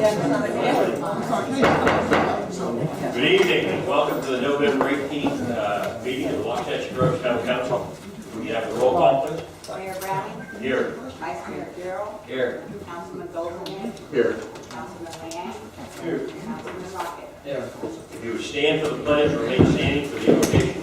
Good evening and welcome to the November 18th meeting of the Wasatch Groves Town Council. We have the roll call, please. Mayor Browning. Here. Vice Mayor Darrell. Here. Councilman Goldman. Here. Councilman Leang. Here. Councilman Rocket. Here. If you would stand for the pledge, remain standing for the invocation.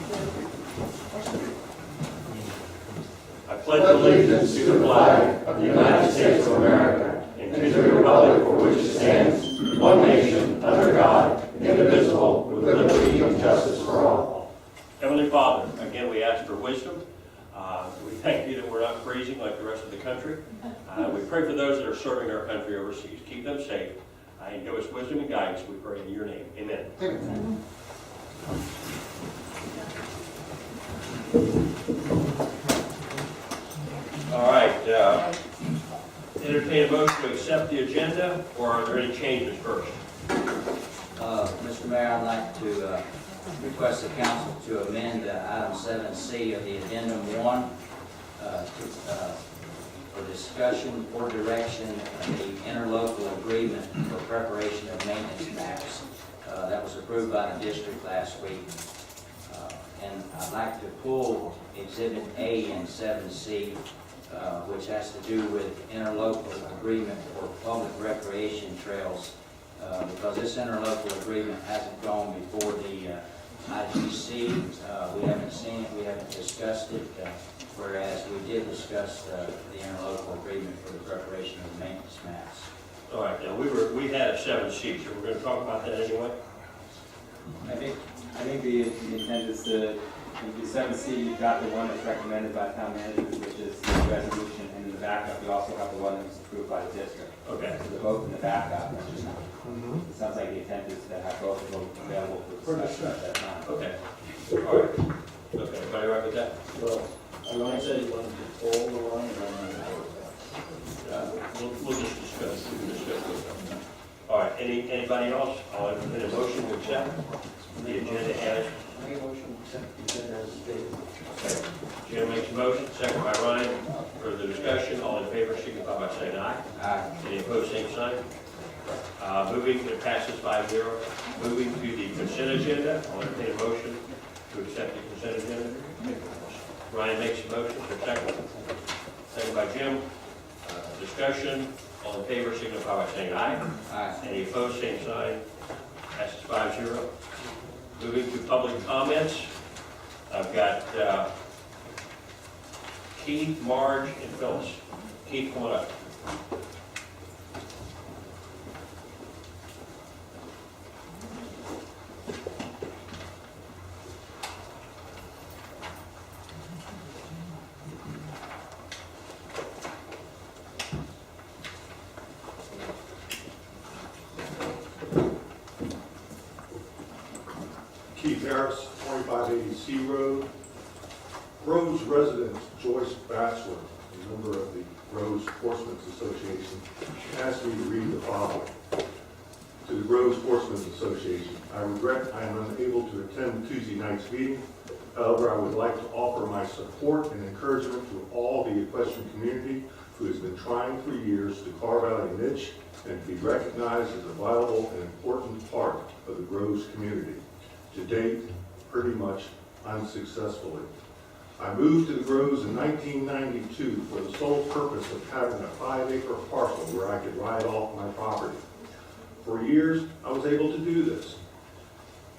I pledge allegiance to the flag of the United States of America and to the republic for which it stands, one nation, under God, indivisible, with liberty and justice for all. Heavenly Father, again we ask for wisdom. We thank you that we're not freezing like the rest of the country. We pray for those that are serving our country overseas. Keep them safe and give us wisdom and guidance, we pray in your name. Amen. Amen. All right. Entertain a motion to accept the agenda, or are there any changes first? Mr. Mayor, I'd like to request the council to amend item 7C of the addendum 1 for discussion or direction of the interlocal agreement for preparation of maintenance maps. That was approved by the district last week. And I'd like to pull Exhibit A in 7C, which has to do with interlocal agreement for public recreation trails, because this interlocal agreement hasn't gone before the IGC. We haven't seen it, we haven't discussed it, whereas we did discuss the interlocal agreement for the preparation of the maintenance maps. All right, now we had a 7C, so we're going to talk about that anyway. I think the intent is to, in the 7C, you've got the one that's recommended by town managers, which is the resolution, and in the backup, you also have the one that was approved by the district. Okay. So they're both in the backup. It sounds like the intent is to have both of them available for discussion at that time. Okay. All right. Okay, everybody right with that? Well, Ryan said he wanted to pull the one, and We'll just discuss. We can discuss this. All right, anybody else? I'll entertain a motion to accept the agenda as. make a motion to accept the agenda as stated. Okay. Jim makes a motion, second by Ryan. Further discussion, all in favor signify by saying aye. Aye. Any opposed, same sign. Moving, it passes 5-0. Moving to the consent agenda, I'll entertain a motion to accept the consent agenda. Ryan makes a motion, for second. Second by Jim. Discussion, all in favor signify by saying aye. Aye. Any opposed, same sign. Passes 5-0. Moving to public comments, I've got Keith, Marge, and Phyllis. Keith, come on up. Keith Harris, 2580 C Road. Groves resident Joyce Batchelor, a member of the Groves Sportsmen's Association, asked me to read the following. To the Groves Sportsmen's Association, I regret I am unable to attend Tuesday night's meeting. However, I would like to offer my support and encouragement to all the equestrian community who has been trying for years to carve out a niche and to be recognized as a viable and important part of the Groves community. To date, pretty much unsuccessfully. I moved to the Groves in 1992 for the sole purpose of having a 5-acre parcel where I could ride off my property. For years, I was able to do this.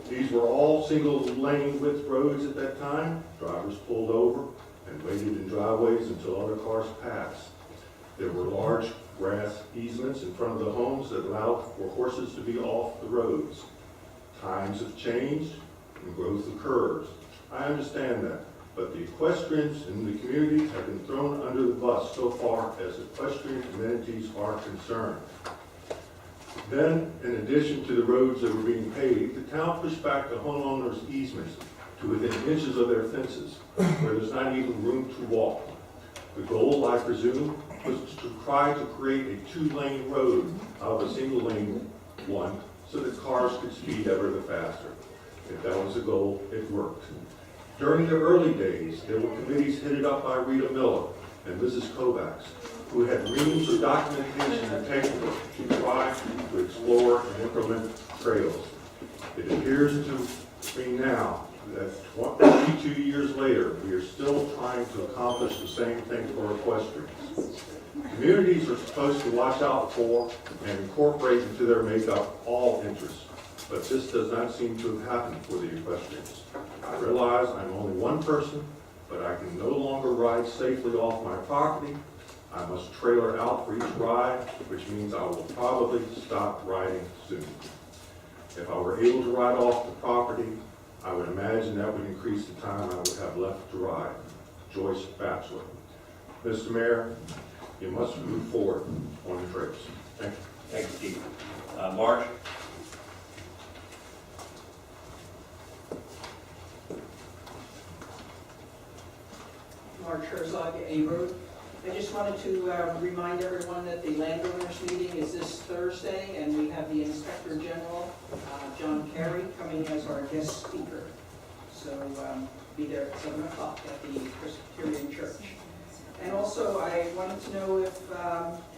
These were all single-lane width roads at that time. Drivers pulled over and waited in driveways until other cars passed. There were large grass easements in front of the homes that allowed for horses to be off the roads. Times have changed and growth occurs. I understand that, but the equestrians in the community have been thrown under the bus so far as equestrian amenities are concerned. Then, in addition to the roads that were being paved, the town pushed back the homeowners' easements to within inches of their fences, where there's not even room to walk. The goal, I presume, was to try to create a 2-lane road out of a single-lane one, so that cars could speed ever the faster. If that was the goal, it worked. During the early days, there were committees headed up by Rita Miller and Mrs. Kovacs, who had reams of documentation and paperwork to try to implement trails. It appears to me now that 22 years later, we are still trying to accomplish the same thing for equestrians. Communities are supposed to watch out for and incorporate into their makeup all interests, but this does not seem to have happened for the equestrians. I realize I'm only one person, but I can no longer ride safely off my property. I must trailer out for each ride, which means I will probably stop riding soon. If I were able to ride off the property, I would imagine that would increase the time I would have left to ride. Joyce Batchelor. Mr. Mayor, you must move forward on the trails. Thank you. Thank you, Keith. Marge? Marge Herzog, A Road. I just wanted to remind everyone that the landowners meeting is this Thursday, and we have the Inspector General, John Kerry, coming as our guest speaker. So be there at 7 o'clock at the Presbyterian Church. And also, I wanted to know if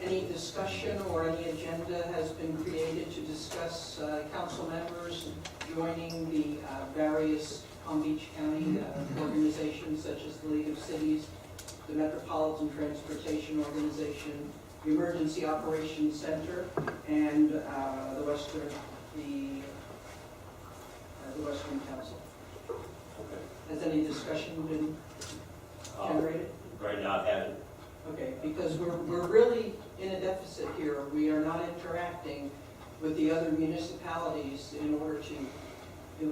any discussion or any agenda has been created to discuss council members joining the various Palm Beach County organizations such as the League of Cities, the Metropolitan Transportation Organization, the Emergency Operations Center, and the Western Council. Has any discussion been generated? Right now, it hasn't. Okay, because we're really in a deficit here. We are not interacting with the other municipalities in order to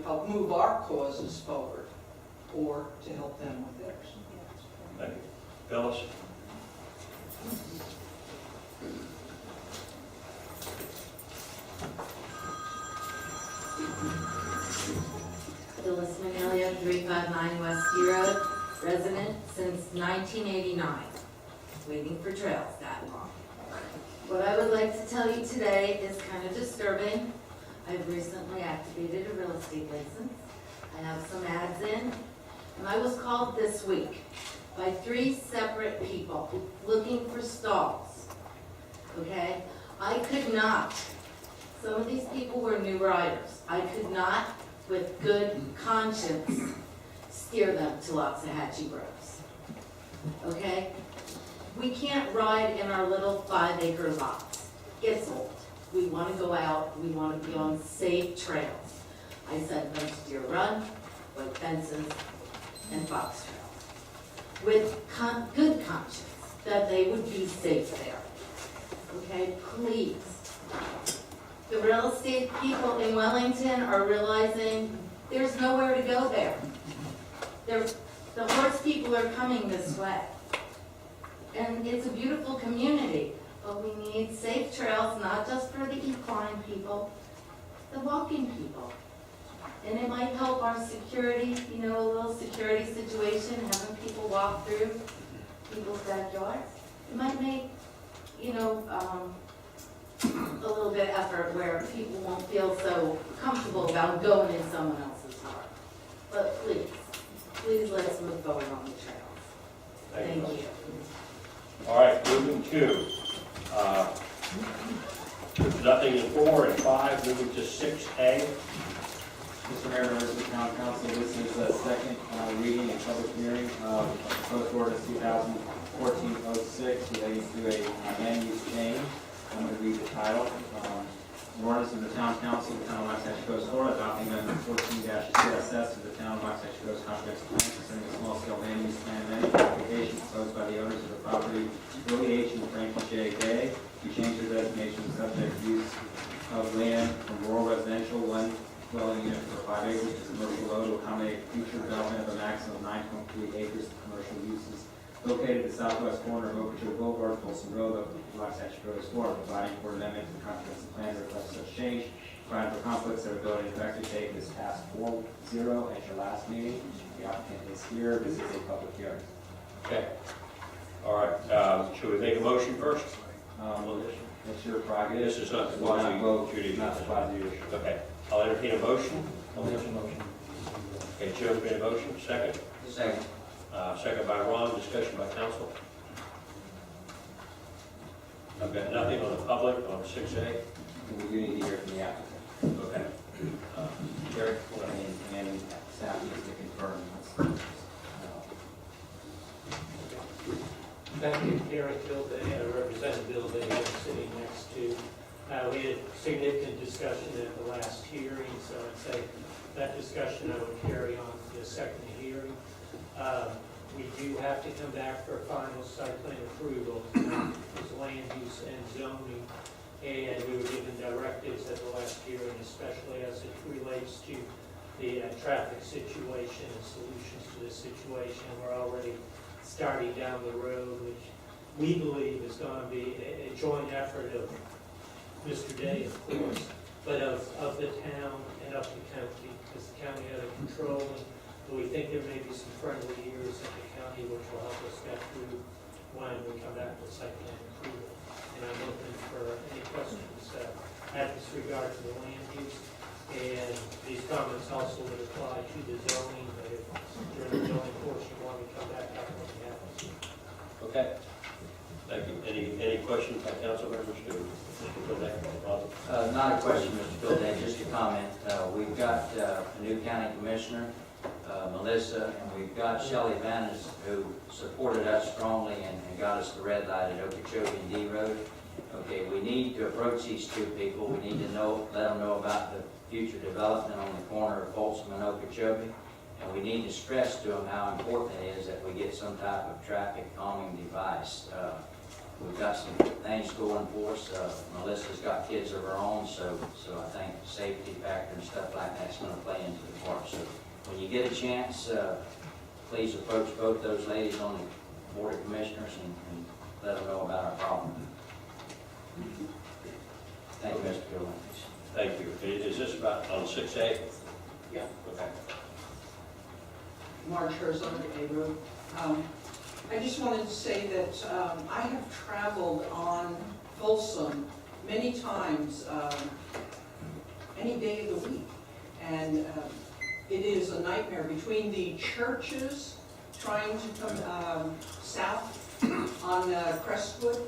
help move our causes forward or to help them with theirs. Thank you. Phyllis? Phyllis Manelia, 359 West D Road, resident since 1989. Waiting for trails that long. What I would like to tell you today is kind of disturbing. I've recently activated a real estate license. I have some ads in, and I was called this week by 3 separate people looking for stalls. Okay? I could not. Some of these people were new riders. I could not, with good conscience, steer them to Loxahatchee Groves. Okay? We can't ride in our little 5-acre lots. It's old. We want to go out. We want to be on safe trails. I said no to Deer Run, with fences, and fox trails. With good conscience that they would be safe there. Okay, please. The real estate people in Wellington are realizing there's nowhere to go there. The horse people are coming this way. And it's a beautiful community, but we need safe trails, not just for the equine people, the walking people. And it might help our security, a little security situation, having people walk through people's backyards. It might make, a little bit of effort where people won't feel so comfortable about going in someone else's yard. But please let's move forward on the trails. Thank you. All right, moving to, nothing in 4 and 5, moving to 6A. Mr. Mayor, members of the Town Council, this is the second reading and public hearing of proposed ordinance 2014-06 relating to a land use change. I'm going to read the title. An ordinance of the Town Council of the Town of Waxahachie Coast, Florida, adopting amendment 14-2SS of the Town of Waxahachie Coast Comprehensive Plan concerning a small-scale land use plan amendment application proposed by the owners of the property Willie H. and Frankie J. Day to change the designation of subject use of land from rural residential 1 dwelling unit for 5 acres to commercial low to accommodate future development of a maximum of 9.3 acres of commercial uses located at the southwest corner of Okeechobee Boulevard, Folsom Road, Waxahachie Coast, Florida, providing for an amendment to the comprehensive plan to reflect such change, providing for conflicts that are ability to effective date this passed 4-0 at your last meeting. The applicant is here. This is a public hearing. Okay. All right, should we make a motion first? It's your prerogative. This is not the Why not motion, vote? Judy. Not the positive. Okay, I'll entertain a motion. I'll make a motion. Okay, Joe's made a motion, second. Second. Second by Ron, discussion by council. I've got nothing on the public on 6A. We do need to hear from the applicant. Gary, and staff needs to confirm. Thank you, Gary Gilday, Representative Gilday, I'm sitting next to. We had significant discussion at the last hearing, so I'd say that discussion I would carry on to the second hearing. We do have to come back for final site plan approval, it's land use and zoning, and we were given directives at the last hearing, especially as it relates to the traffic situation and solutions to this situation. We're already starting down the road, which we believe is going to be a joint effort of Mr. Day, of course, but of the town and of the county, because the county had a control, and we think there may be some friendly years in the county which will help us get through when we come back with site plan approval. And I'm open for any questions at this regard to the land use. And these comments also would apply to the zoning, but if during the zoning portion you want to come back, that's what we have. Okay. Thank you. Any questions by council members to Mr. Gilday? Not a question, Mr. Gilday, just a comment. We've got a new county commissioner, Melissa, and we've got Shelley Vanis, who supported us strongly and got us the red light at Okeechobee and D Road. Okay, we need to approach these two people. We need to let them know about the future development on the corner of Folsom and Okeechobee. And we need to stress to them how important it is that we get some type of traffic calming device. We've got some things going for us. Melissa's got kids of her own, so I think safety factor and stuff like that's going to play into the part. So when you get a chance, please approach both those ladies on the Board of Commissioners and let them know about our problem. Thank you, Mr. Gillen. Thank you. Is this about on 6A? Yeah. Okay. Marge Herzog, A Road. I just wanted to say that I have traveled on Folsom many times, any day of the week. And it is a nightmare between the churches trying to come south on Crestwood.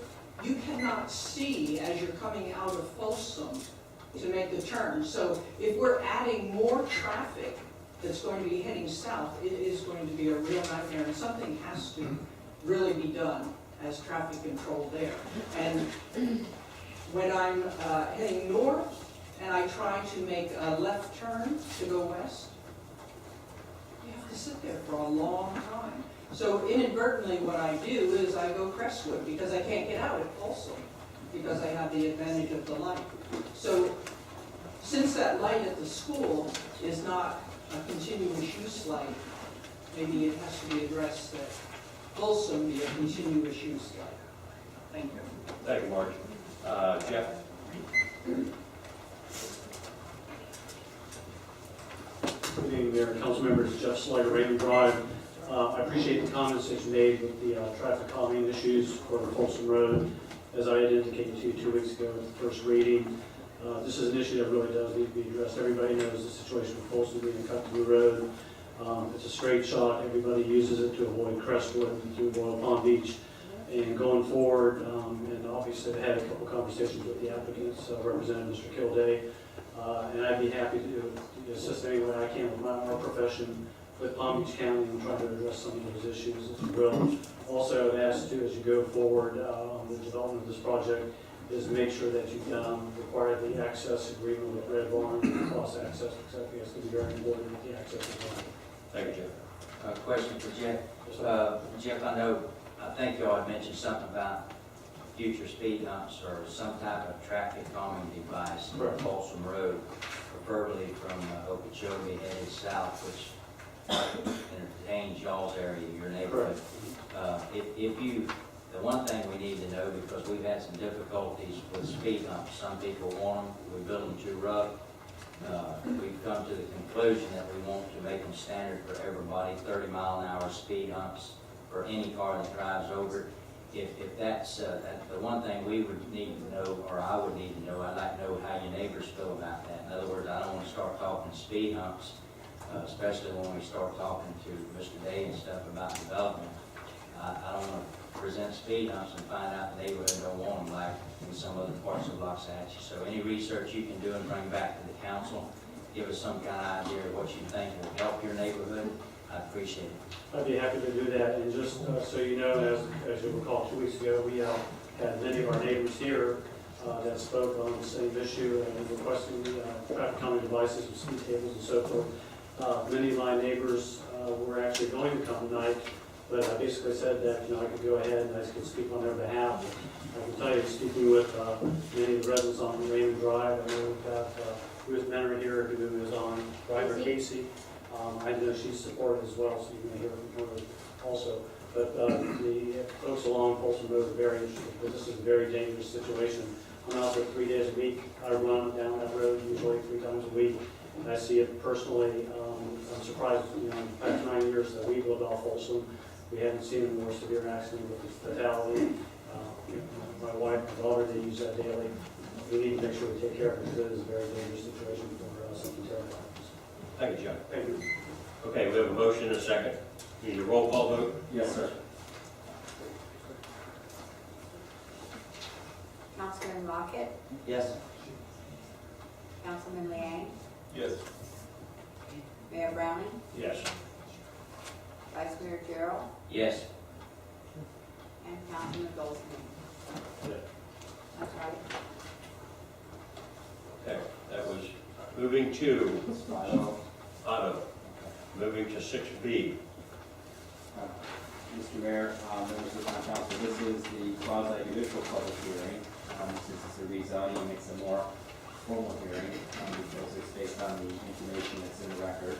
You cannot see as you're coming out of Folsom to make the turn. So if we're adding more traffic that's going to be heading south, it is going to be a real nightmare, and something has to really be done as traffic control there. And when I'm heading north and I try to make a left turn to go west, you have to sit there for a long time. So inadvertently what I do is I go Crestwood because I can't get out at Folsom because I have the advantage of the light. So since that light at the school is not a continuous use light, maybe it has to be addressed that Folsom be a continuous use light. Thank you. Thank you, Marge. Jeff? Good evening, Mayor and council members. Jeff Slater, Raymond Drive. I appreciate the comments that you made with the traffic calming issues for Folsom Road. As I had indicated to you 2 weeks ago at the first reading, this is an issue that really does need to be addressed. Everybody knows the situation with Folsom being cut through road. It's a straight shot. Everybody uses it to avoid Crestwood and to Royal Palm Beach. And going forward, and obviously I had a couple conversations with the applicants, Representative Mr. Kilday, and I'd be happy to assist any way I can with our profession with Palm Beach County and try to address some of those issues as well. Also, I'd ask to, as you go forward on the development of this project, is make sure that you require the access agreement with Red Barn, cross access, etc. It's going to be very important with the access agreement. Thank you, Jeff. Question for Jeff. Jeff, I think y'all had mentioned something about future speed humps or some type of traffic calming device on Folsom Road, preferably from Okeechobee headed south, which entertains y'all's area, your neighborhood. The one thing we need to know, because we've had some difficulties with speed humps, some people want them, we build them too rough. We've come to the conclusion that we want to make them standard for everybody, 30-mile-an-hour speed humps for any car that drives over it. If that's the one thing we would need to know, or I would need to know, I'd like to know how your neighbors feel about that. In other words, I don't want to start talking speed humps, especially when we start talking to Mr. Day and stuff about development. I don't want to present speed humps and find out the neighborhood don't want them like in some other parts of Waxahachie. So any research you can do and bring back to the council, give us some kind of idea of what you think will help your neighborhood, I'd appreciate it. I'd be happy to do that, and just so you know, as you recall, 2 weeks ago, we had many of our neighbors here that spoke on the same issue and requesting traffic calming devices and speed tables and so forth. Many of my neighbors were actually going to come tonight, but I basically said that, I could go ahead and I could speak on their behalf. I can tell you, speaking with many of the residents on Raymond Drive, I know we've got Ruth Menner here who is on Driver Casey. I know she's supported as well, so you may hear from her also. But the folks along Folsom Road are very interested, because this is a very dangerous situation. I'm out there 3 days a week. I run down that road usually 3 times a week, and I see it personally. I'm surprised, in the past 9 years that we've lived off Folsom, we haven't seen a more severe accident with fatality. My wife, my daughter, they use that daily. We need to make sure we take care of it, because it is a very dangerous situation for something terrible happens. Thank you, John. Thank you. Okay, we have a motion and a second. Need a roll call vote? Yes, sir. Councilman Lockett, Yes. Councilman Liang, Yes. Mayor Browning, Yes. Vice Mayor Gerald, Yes. and Councilman Goldsmith. Yeah. That's right. Okay, that was moving to Otto. Moving to 6B. Mr. Mayor, members of the town council, this is the quasi-judicial public hearing. Since it's a rezoning, it makes a more formal hearing because it's based on the information that's in the record.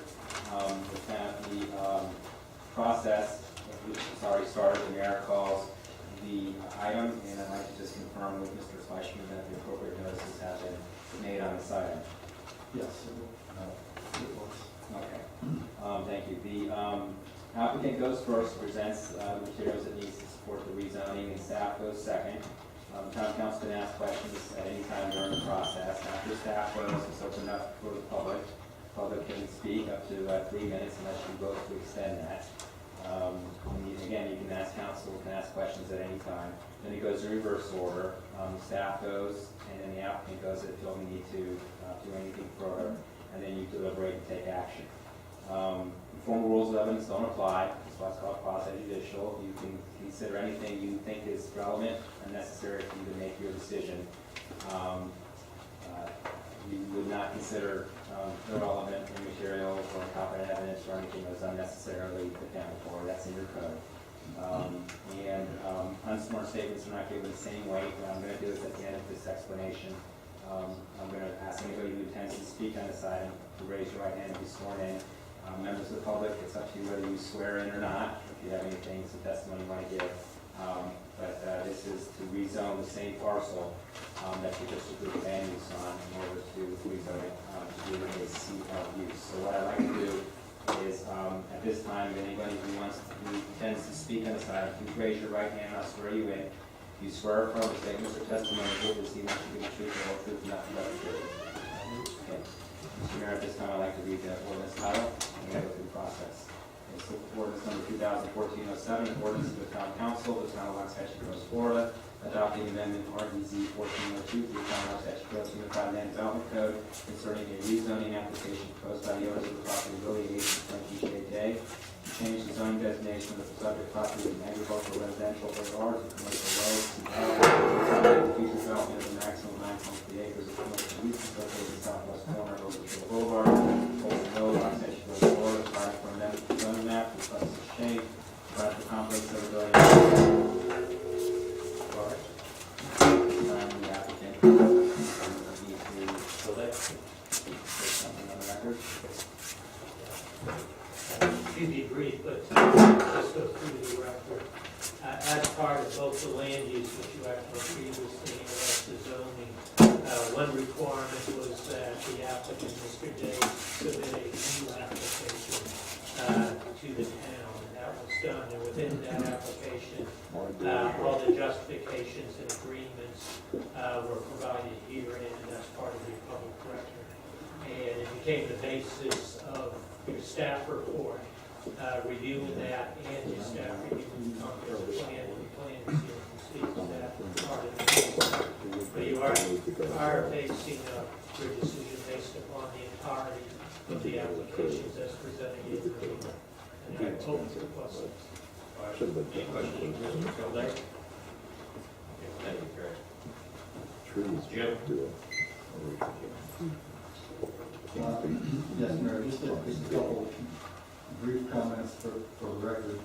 The process, which has already started, the mayor calls the item, and I'd like to just confirm with Mr. Fleischman that the appropriate notices have been made on this item. Yes. Okay, thank you. The applicant goes first, presents the materials it needs to support the rezoning, and staff goes second. Town council can ask questions at any time during the process. After staff goes, it's open up for the public. Public can speak up to 3 minutes unless you vote to extend that. Again, you can ask council, can ask questions at any time. Then it goes in reverse order. Staff goes, and then the applicant goes if you feel we need to do anything further, and then you deliberate and take action. Formal rules of evidence don't apply. That's why it's called quasi-judicial. You can consider anything you think is relevant and necessary for you to make your decision. You would not consider irrelevant material or incompetent evidence or anything that was unnecessarily accounted for. That's in your code. Unsworn statements are not given the same weight. What I'm going to do is at the end of this explanation, I'm going to ask anybody who intends to speak on this item to raise your right hand and be sworn in. Members of the public, it's up to you whether you swear in or not, if you have anything, some testimony you want to give. This is to rezone the same parcel that you just approved land use on in order to rezone it to do a CL use. So what I'd like to do is, at this time, if anybody who intends to speak on this item, please raise your right hand, I'll swear you in. You swear affirm the statements or testimony will receive much to be the truth, the whole truth, and nothing but the truth. Okay. Mr. Mayor, at this time, I'd like to read the ordinance title and go through the process. It's ordinance number 2014-07, an ordinance of the town council of the town of Waxahachie Groves, Florida, adopting amendment RDZ 1402 to the town of Waxahachie Groves Unified Land Development Code concerning a rezoning application proposed by the owners of the property Willie H. and Frankie J. Day to change the zoning designation of the subject property from agricultural residential AR to commercial roads to future development of the maximum 9.3 acres of commercial uses located in southwest corner of Overshore Boulevard, Folsom Road, Waxahachie Groves, Florida, prior for amendment to zoning map, request is changed, prior for complex overbuilding. The applicant need to select something on the record. To be brief, but just go through the record. As part of both the land use, which you actually previously addressed the zoning, one requirement was that the applicant, Mr. Day, submit a new application to the town, and that was done. And within that application, all the justifications and agreements were provided herein, and that's part of the public record. And it became the basis of your staff report, reviewing that and your staff reviewing the comprehensive plan. The plan is here for staff part of it. But you are facing your decision based upon the entirety of the applications as presented in the meeting. And I hope the questions. Any questions, Mr. Kildare? Thank you, Gary. Jim? Yes, Mayor, just a couple brief comments for the record.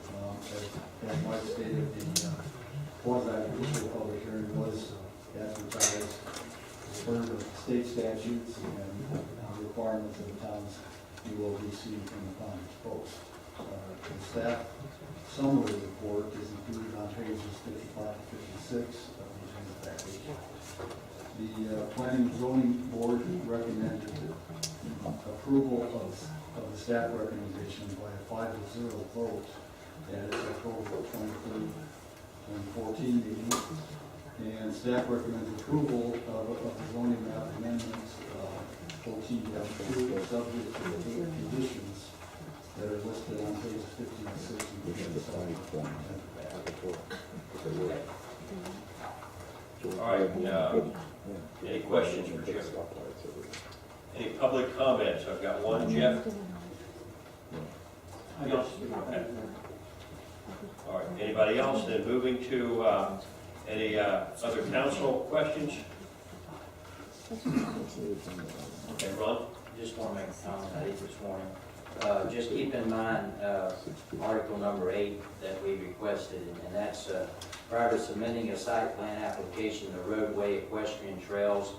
As Mike stated, the quasi-judicial public hearing was advertised for the state statutes and requirements of the town's UOBC and the town's post. The staff summary report is included on pages 55 to 56 of the agenda package. The Planning and Zoning Board recommended approval of the staff recommendation by a 5-0 vote at its October 23, 2014 meeting. And staff recommends approval of the zoning map amendments 14-2, subject to the 8 conditions that are listed on pages 50 and 60 of the agenda package. All right, any questions for Jim? Any public comments? I've got one, Jeff. Okay. All right, anybody else? Then moving to any other council questions? Okay, Ron? Just want to make a comment I did this morning. Just keep in mind Article number 8 that we requested, and that's prior to submitting a site plan application, the roadway, equestrian trails,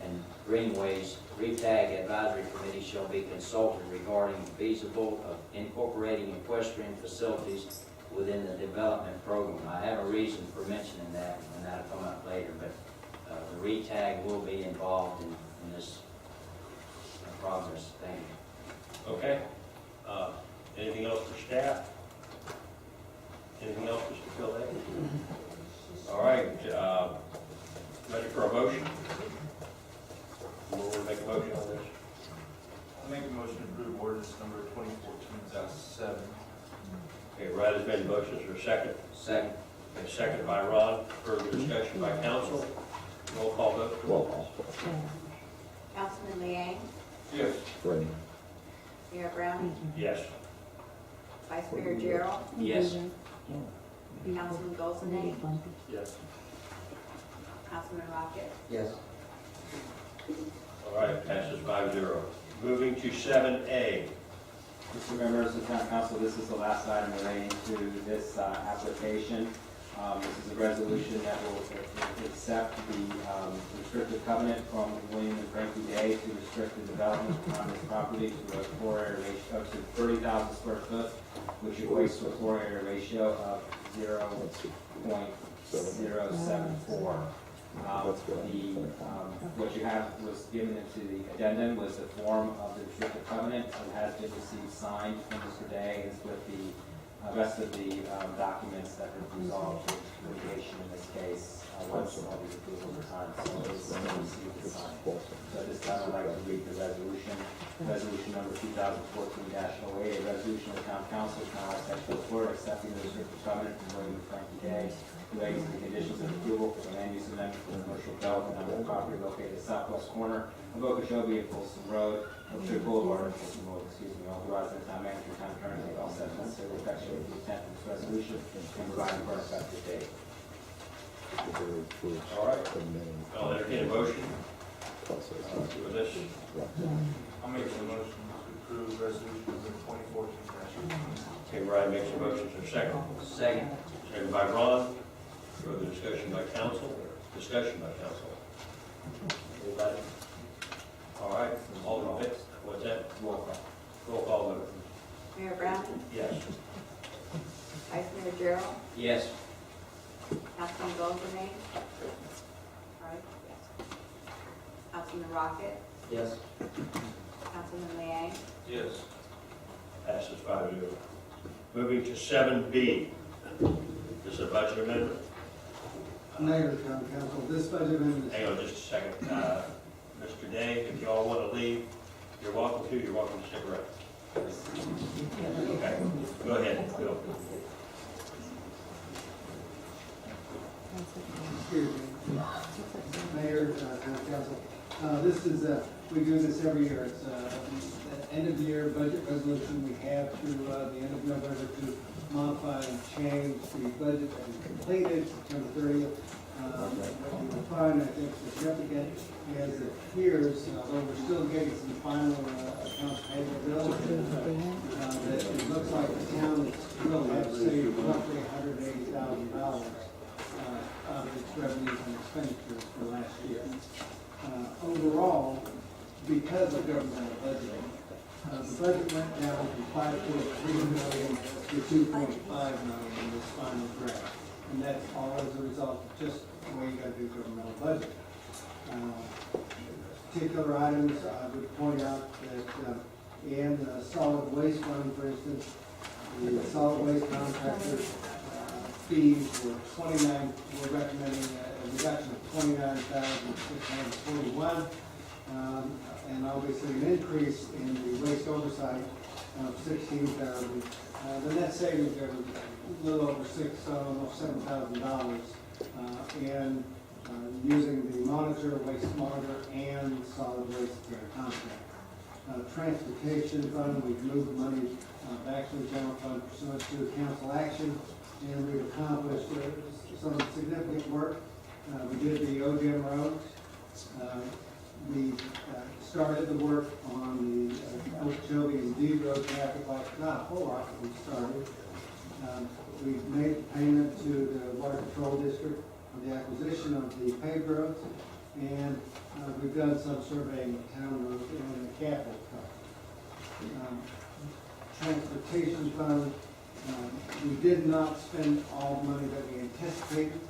and greenways, RETAG Advisory Committee shall be consulted regarding feasible of incorporating equestrian facilities within the development program. I have a reason for mentioning that, and that'll come up later, but the RETAG will be involved in this progress. Thank you. Okay. Anything else for staff? Anything else, Mr. Kildare? All right, ready for a motion? We'll make a motion on this. I'll make a motion to approve ordinance number 2014-7. Okay, Rod has made a motion, is there a second? Second. Okay, second by Ron. Further discussion by council. Roll call vote. Councilman Liang, Yes. Mayor Brown, Yes. Vice Mayor Gerald, Yes. Councilman Goldston, Yes. Councilman Rocket, Yes. All right, passes 5-0. Moving to 7A. Mr. Members of Town Council, this is the last item relating to this application. This is a resolution that will accept the restrictive covenant from William and Frankie Day to restrict the development on this property to a floor area ratio up to 30,000 square foot, which equates to a floor area ratio of 0.074. What you have was given into the addendum was the form of the restrictive covenant. It has been received signed from Mr. Day, as with the rest of the documents that have resolved the litigation in this case once all these approvals are signed. So it's received and signed. So at this time, I'd like to read the resolution. Resolution number 2014-08, a resolution of the Town Council, Town of Central Florida, accepting the restrictive covenant from William and Frankie Day relating to the conditions of approval for the land use amendment for commercial development on the property located southwest corner of Okeechobee and Folsom Road, Oakshire Boulevard and Folsom Road, authorizing the town manager, town attorney, to take all steps necessary to effectuate the intent of this resolution and providing for an effective date. All right. I'll entertain a motion. With this. I'll make a motion to approve resolution number 2014-8. Okay, Ryan makes a motion, is there a second? Second. Second by Ron. Further discussion by council. Discussion by council. Anybody? All right, all in favor? What's that? Roll call. Roll call vote. Mayor Brown, Yes. Vice Mayor Gerald, Yes. Councilman Goldston, right, yes. Councilman Rocket, Yes. Councilman Liang, Yes. Passes 5-0. Moving to 7B. This is a budget amendment. Mayor, Town Council, this budget amendment Hang on just a second. Mr. Day, if you all want to leave, you're welcome to. You're welcome to stick around. Okay, go ahead, Bill. Excuse me. Mayor, Town Council. This is, we do this every year. It's the end of the year budget resolution. We have to the end of November to modify and change the budget that we completed September 30th. What you will find, I think, significant is it appears, although we're still getting some final accounts payable bills, that it looks like the town will have saved roughly $180,000 of its revenues and expenditures for last year. Overall, because of governmental budgeting, the budget went down from $5.3 million to $2.5 million in this final draft. And that's all as a result of just the way you gotta do governmental budget. Particular items, I would point out that in the solid waste fund, for instance, the solid waste contractor fees were we're recommending a reduction of $29,641, and obviously an increase in the waste oversight of $16,000. The net savings are a little over almost $7,000 in using the monitor, waste monitor, and solid waste contract. Transportation fund, we've moved money back to the general fund pursuant to council action, and we've accomplished some significant work. We did the OGM roads. We started the work on the Okeechobee and D Road traffic light, not a whole lot, but we started. We've made the payment to the Water Control District for the acquisition of the paved roads, and we've done some surveying of town roads and the capital fund. Transportation fund, we did not spend all the money that we anticipated.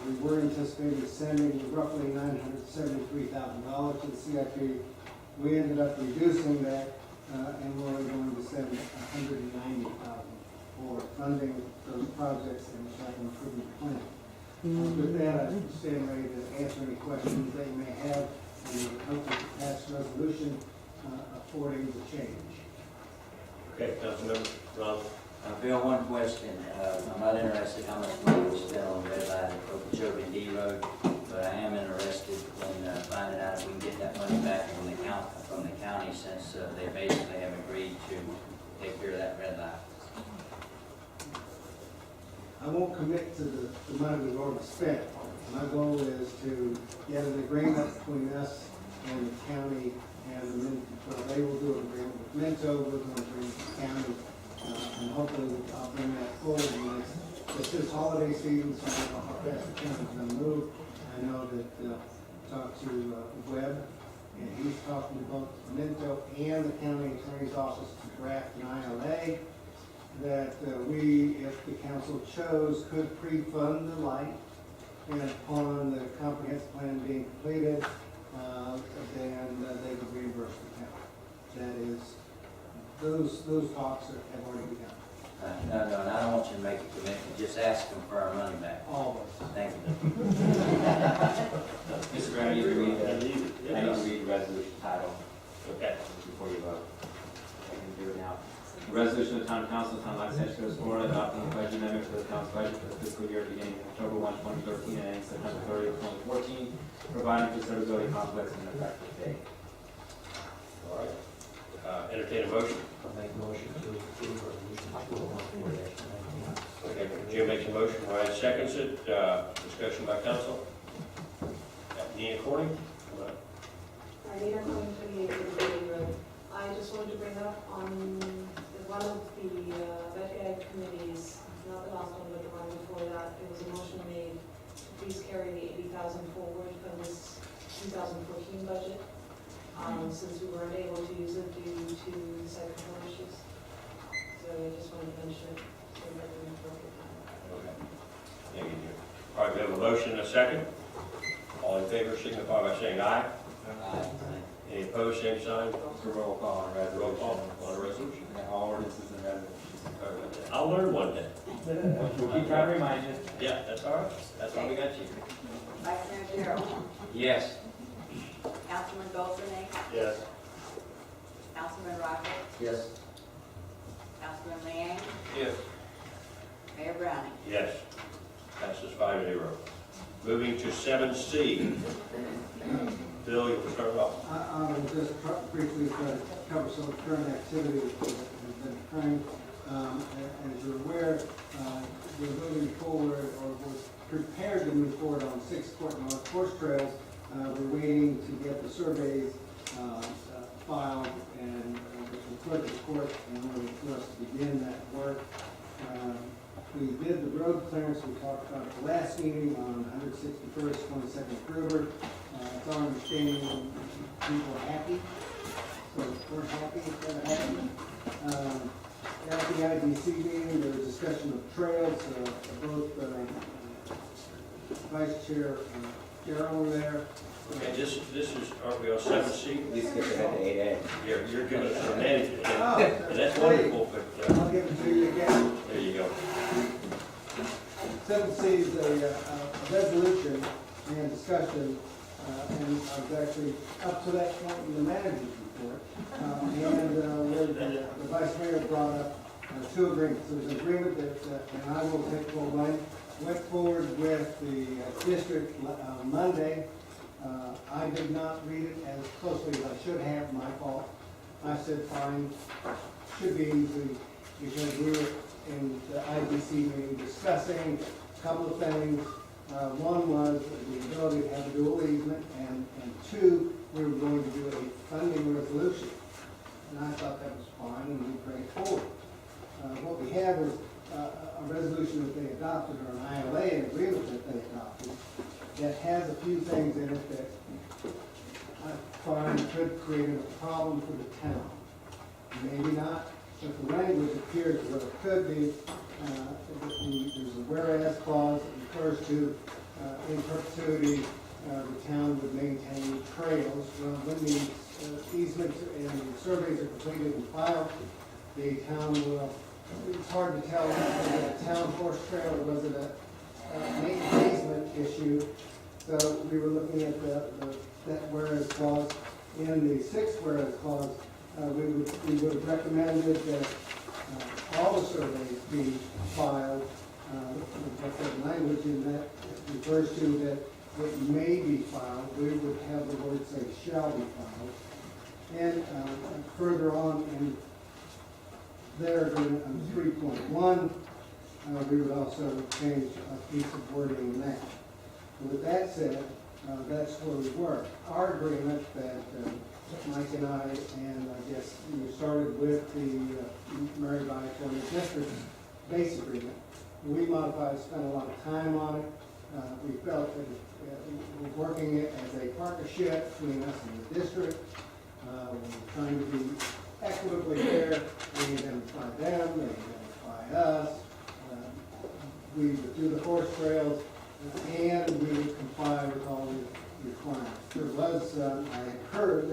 We were anticipating sending roughly $973,000 to the CIP. We ended up reducing that, and we're only going to send $190,000 for funding those projects in the capital improvement plan. With that, I stand ready to answer any questions that you may have, and hopefully pass a resolution affording the change. Okay, Councilmember Ron. Bill, one question. I'm not interested how much money was spent on Red Light and Okeechobee and D Road, but I am interested in finding out if we can get that money back from the county since they basically have agreed to take care of that red light. I won't commit to the money we've already spent. My goal is to get an agreement between us and the county and the Minto. They will do an agreement with Minto, we'll do an agreement with the county, and hopefully I'll bring that forward. This is holiday season, so I don't know how fast the county's gonna move. I know that talked to Webb, and he's talking to both Minto and the county attorney's office to draft an ILA that we, if the council chose, could pre-fund the light, and upon the comprehensive plan being completed, then they could reimburse the county. That is, those talks have already begun. No, and I don't want you to make a commitment. Just ask them for our money back. Always. Thank you. Mr. Brown, I need to read the resolution title Okay. before you vote. I can do it now. A resolution of the Town Council, Town of Los Angeles, Florida, adopting a budget amendment for the town's budget for the fiscal year beginning October 1, 2013 and ending September 30, 2014, providing for suitability conflicts and an effective date. All right. Entertain a motion. I'll make a motion to approve resolution 214-19. Okay, Jim makes a motion, Ryan seconds it. Discussion by council. Nina Corning? Come on. Nina Corning, 28 Liberty Road. I just wanted to bring up on one of the Vet Ed committees, not the last one, but the one before that, there was a motion made to please carry the $80,000 forward from this 2014 budget, since we weren't able to use it due to site control issues. So I just wanted to mention it, so that we can work it out. Okay. Thank you, Jim. All right, we have a motion and a second. All in favor signify by saying aye. Aye. Any opposed, same sign. For roll call on resolution. Roll call on a resolution. And all ordinances and resolutions. I'll learn one day. We'll keep trying to remind you. Yeah, that's all right. That's why we got you. Vice Mayor Gerald. Yes. Councilman Goldberg. Yes. Councilman Rocket. Yes. Councilman Liang. Yes. Mayor Browning. Yes. Passes 5-0. Moving to 7C. Bill, you will start off. I will just briefly cover some of the current activity that has been occurring. As you're aware, we're moving forward, or we're prepared to move forward on 6 Court North Horse Trails. We're waiting to get the surveys filed and with the clerk of court in order for us to begin that work. We did the road clearance we talked about at the last meeting on 161st, 22nd Gruber. It's our understanding people are happy, so we're happy if they're happy. At the IDC meeting, there was discussion of trails. Both Vice Chair Gerald were there. Okay, this is, are we on 7C? We skipped ahead to 8A. You're giving us a management, Oh, and that's wonderful, but I'll give it to you again. there you go. 7C is a resolution and discussion, and I was actually up to that point in the manager's report. Where the Vice Mayor brought up 2 agreements. There was an agreement that, and I will take full blame, went forward with the district Monday. I did not read it as closely as I should have, my fault. I said, fine, should be easy, because we were in the IDC meeting discussing a couple of things. One was the ability to have a dual easement, and 2, we were going to do a funding resolution. And I thought that was fine, and we'd bring it forward. What we have is a resolution that they adopted, or an ILA, an agreement that they adopted, that has a few things in it that I find could create a problem for the town. Maybe not, but the language appears where it could be. There's a whereas clause that refers to in perpetuity, the town would maintain trails. Well, when the easements and the surveys are completed and filed, the town will, it's hard to tell, was it a town horse trail or was it a maintenance easement issue? So we were looking at that whereas clause. In the 6th whereas clause, we would have recommended that all the surveys be filed. But the language in that refers to that it may be filed. We would have the word say shall be filed. And further on in their agreement on 3.1, we would also change a piece of wording in that. With that said, that's where we were. Our agreement that Mike and I, and I guess we started with the Mary Biotonia District base agreement. We modified, spent a lot of time on it. We felt that we're working it as a partnership between us and the district. We're trying to be equitably fair. We identify them, they identify us. We would do the horse trails, and we would comply with all the requirements. There was, I had heard,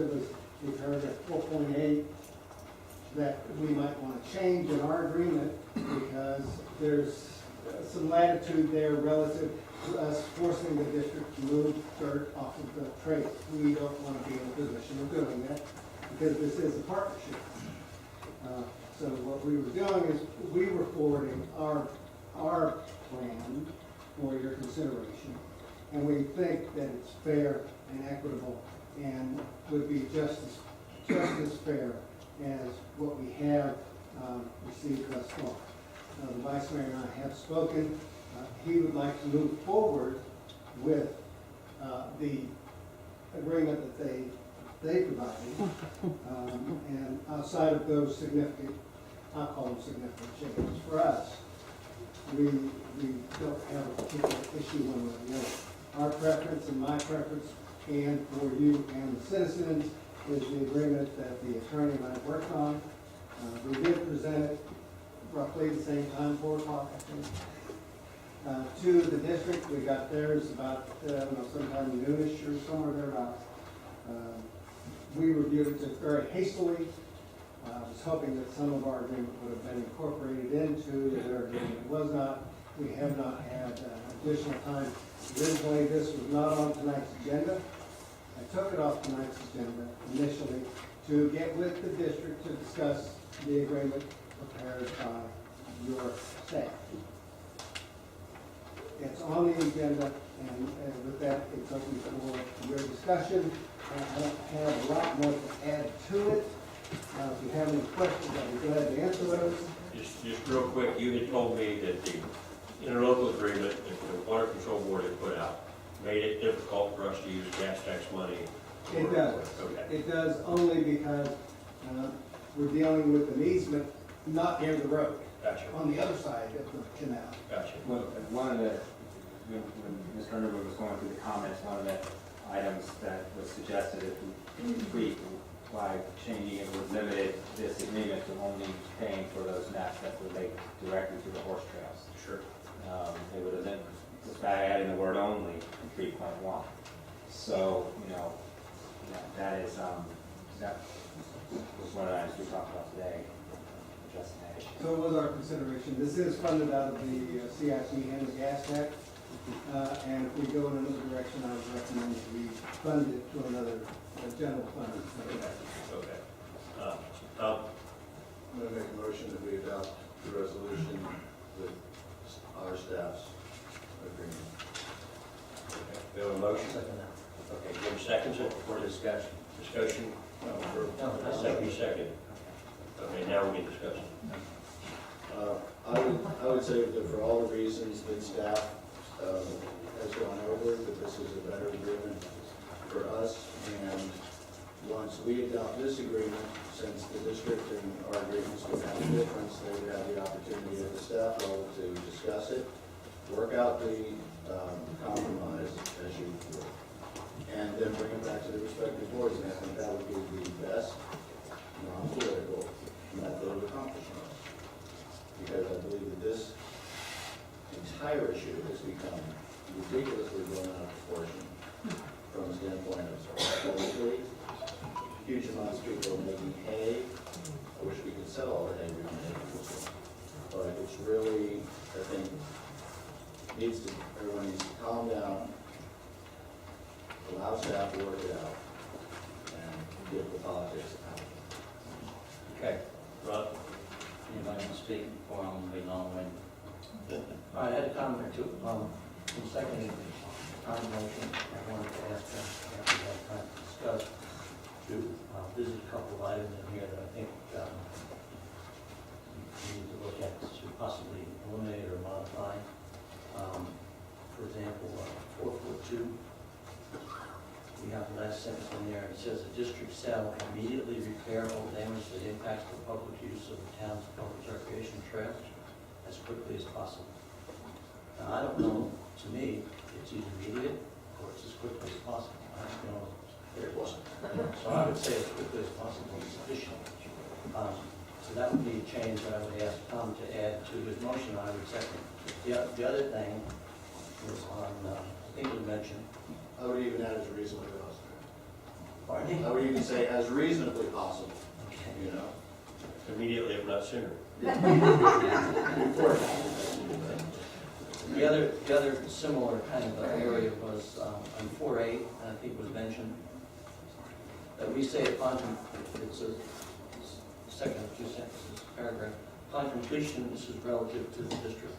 we've heard at 4.8 that we might want to change in our agreement because there's some latitude there relative to us forcing the district to move dirt off of the trails. We don't want to be in a position of doing that because this is a partnership. So what we were doing is we were forwarding our plan for your consideration, and we think that it's fair and equitable and would be just as fair as what we have received thus far. The Vice Mayor and I have spoken. He would like to move forward with the agreement that they provided, and outside of those significant, I'll call them significant changes for us, we don't have a particular issue one way or the other. Our preference and my preference, and for you and the citizens, is the agreement that the attorney and I worked on. We did present it roughly the same time, 4 o'clock, I think, to the district. We got theirs about sometime noonish or somewhere thereabouts. We reviewed it very hastily. I was hoping that some of our agreement would have been incorporated into their agreement. It was not. We have not had additional time. Originally, this was not on tonight's agenda. I took it off tonight's agenda initially to get with the district to discuss the agreement prepared by your staff. It's on the agenda, and with that, it's open for your discussion. I don't have a lot more to add to it. If you have any questions, I'll be glad to answer those. Just real quick, you had told me that the interlocal agreement that the Water Control Board had put out made it difficult for us to use gas tax money. It does. Okay. It does only because we're dealing with an easement not near the road, Gotcha. on the other side of the canal. Gotcha. Well, one of the, when Mr. Underwood was going through the comments, one of the items that was suggested if we tweak by changing it would limit this agreement to only paying for those maps that relate directly to the horse trails. Sure. It would have been, just by adding the word only in 3.1. So, that is, that was one of the items we talked about today, addressing that issue. So it was our consideration. This is funded out of the CIP and the gas tax. And if we go in another direction, I would recommend that we fund it to another general fund. Okay. Tom? I'm going to make a motion that we adopt the resolution with our staff's agreement. Okay. We have a motion? Okay, Jim seconds it for discussion. Discussion? Second. Okay, now we can discuss. I would say that for all the reasons that staff has gone over, that this is a better agreement for us. And once we adopt this agreement, since the district and our agreements would have a difference, they would have the opportunity at the staff level to discuss it, work out the compromise as you would, and then bring it back to the respective boards. And I think that would be the best non-political method of accomplishment. Because I believe that this entire issue has become ridiculously blown out of proportion from the standpoint of politically, huge amounts of people are making hay. I wish we could sell all the hay we don't make. But it's really, I think, everyone needs to calm down, allow staff to work it out, and get the politics out. Okay. Rob? Anybody want to speak before I'm going to be long-winded? I had a comment too, in second motion, I wanted to ask them, after we have time to discuss, to visit a couple of items in here that I think we need to look at to possibly eliminate or modify. For example, 4.2, we have the last sentence in there, it says the district shall immediately repair all damage that impacts the public use of the town's public recreation trail as quickly as possible. Now, I don't know, to me, it's either immediate or it's as quickly as possible. I don't know. It wasn't. So I would say as quickly as possible is sufficient. So that would be a change that I would ask Tom to add to his motion. I would second. The other thing was on, I think it was mentioned. I would even add as reasonably possible. Pardon me? I would even say as reasonably possible, Okay. you know? Immediately, if not sooner. Before. The other similar kind of area was on 4A, I think was mentioned, that we say upon, it's a second of two sentences, paragraph, upon completion, this is relative to the district,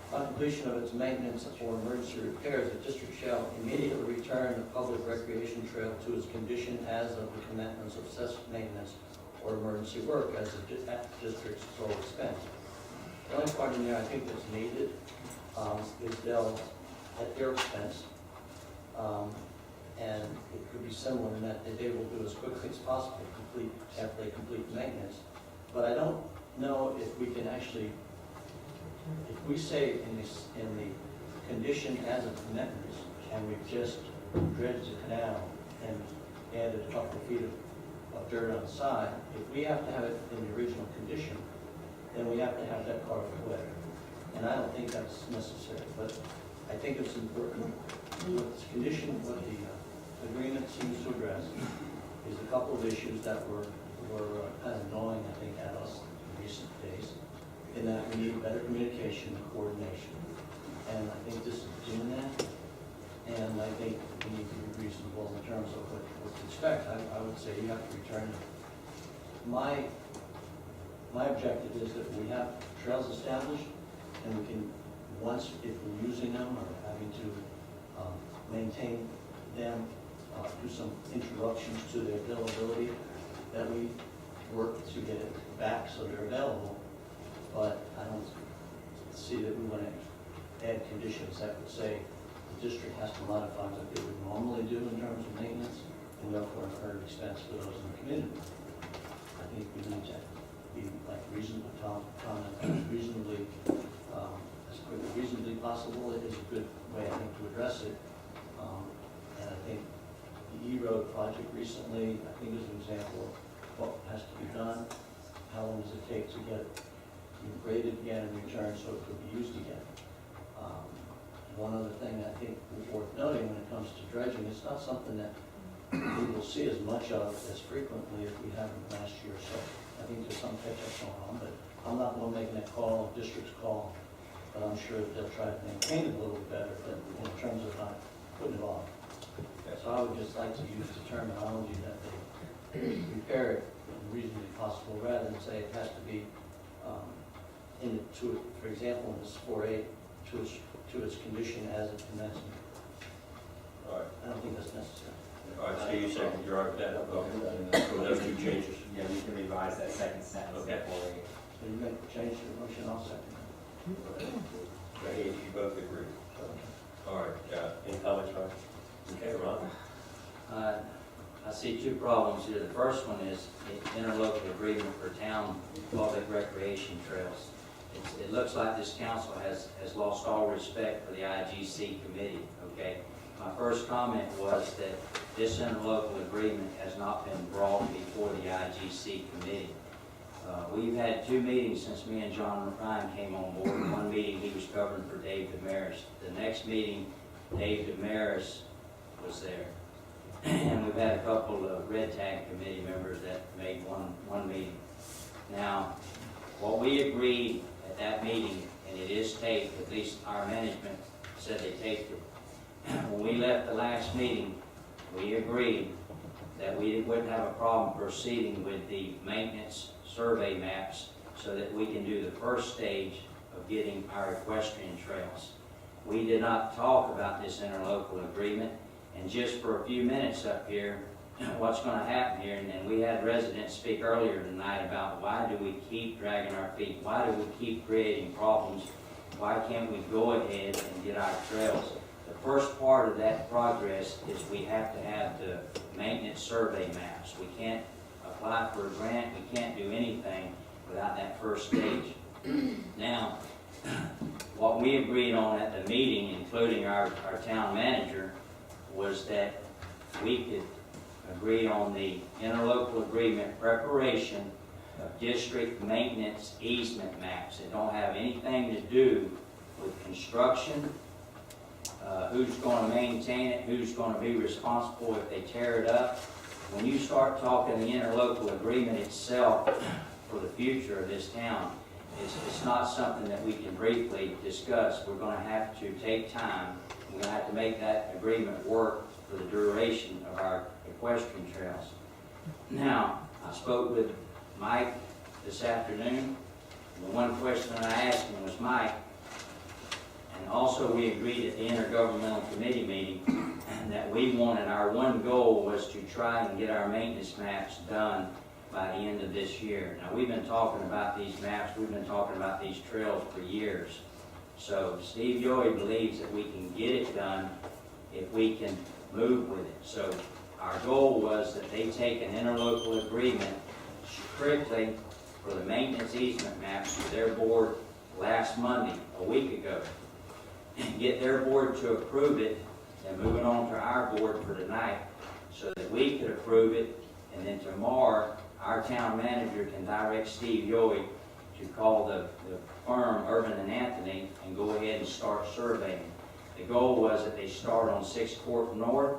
upon completion of its maintenance or emergency repairs, the district shall immediately return the public recreation trail to its condition as of the commencement of such maintenance or emergency work as at the district's sole expense. The only part in there I think that's needed is they'll, at their expense, and it could be similar in that they will do as quickly as possible after they complete maintenance. But I don't know if we can actually, if we say in the condition as of maintenance, and we've just dredged the canal and added a couple of feet of dirt on the side, if we have to have it in the original condition, then we have to have that part of the way. And I don't think that's necessary, but I think it's important. What this condition, what the agreement seems to address is a couple of issues that were kind of gnawing, I think, at us in recent days, in that we need better communication and coordination. And I think this is doing that. And I think we need to be reasonable in terms of what to expect. I would say you have to return. My objective is that we have trails established and we can once, if we're using them or having to maintain them, do some interruptions to their availability, that we work to get it back so they're available. But I don't see that we want to add conditions that would say the district has to modify what they would normally do in terms of maintenance and therefore incur expense for those in the community. I think we need to be like reasonable, reasonably, as quickly reasonably possible. It is a good way, I think, to address it. And I think the E-Road project recently, I think is an example of what has to be done. How long does it take to get it graded again and returned so it could be used again? One other thing I think is worth noting when it comes to dredging, it's not something that we will see as much of as frequently as we have in the last year or so. I think there's some catch-up going on, but I'm not the one making that call, district's call, but I'm sure that they'll try to maintain it a little better in terms of not putting it off. So I would just like to use the terminology that they repair it reasonably possible rather than say it has to be for example, in this 4A, to its condition as a commencement. All right. I don't think that's necessary. All right, so you said you're all right with that? Okay. So those two changes. Yeah, we can revise that second sentence. Okay. So you make a change to the motion, I'll second it. Okay, you both agree. All right, any comments, Ryan? Okay, Ron? I see two problems here. The first one is the interlocal agreement for town public recreation trails. It looks like this council has lost all respect for the IGC committee, okay? My first comment was that this interlocal agreement has not been brought before the IGC committee. We've had 2 meetings since me and John Ryan came on board. One meeting he was covering for Dave Damaris. The next meeting, Dave Damaris was there. And we've had a couple of Red Tag committee members that made one meeting. Now, what we agreed at that meeting, and it is taped, at least our management said they taped it. When we left the last meeting, we agreed that we wouldn't have a problem proceeding with the maintenance survey maps so that we can do the first stage of getting our equestrian trails. We did not talk about this interlocal agreement, and just for a few minutes up here, what's going to happen here, and we had residents speak earlier tonight about why do we keep dragging our feet? Why do we keep creating problems? Why can't we go ahead and get our trails? The first part of that progress is we have to have the maintenance survey maps. We can't apply for a grant, we can't do anything without that first stage. Now, what we agreed on at the meeting, including our town manager, was that we could agree on the interlocal agreement preparation of district maintenance easement maps. It don't have anything to do with construction, who's going to maintain it, who's going to be responsible if they tear it up. When you start talking the interlocal agreement itself for the future of this town, it's not something that we can briefly discuss. We're going to have to take time. We're going to have to make that agreement work for the duration of our equestrian trails. Now, I spoke with Mike this afternoon. The one question I asked him was, Mike, and also we agreed at the intergovernmental committee meeting that we wanted, our one goal was to try and get our maintenance maps done by the end of this year. Now, we've been talking about these maps, we've been talking about these trails for years. So Steve Yohe believes that we can get it done if we can move with it. So our goal was that they take an interlocal agreement strictly for the maintenance easement maps to their board last Monday, a week ago, and get their board to approve it and move it on to our board for tonight so that we could approve it, and then tomorrow our town manager can direct Steve Yohe to call the firm Urban and Anthony and go ahead and start surveying. The goal was that they start on 6th Court North,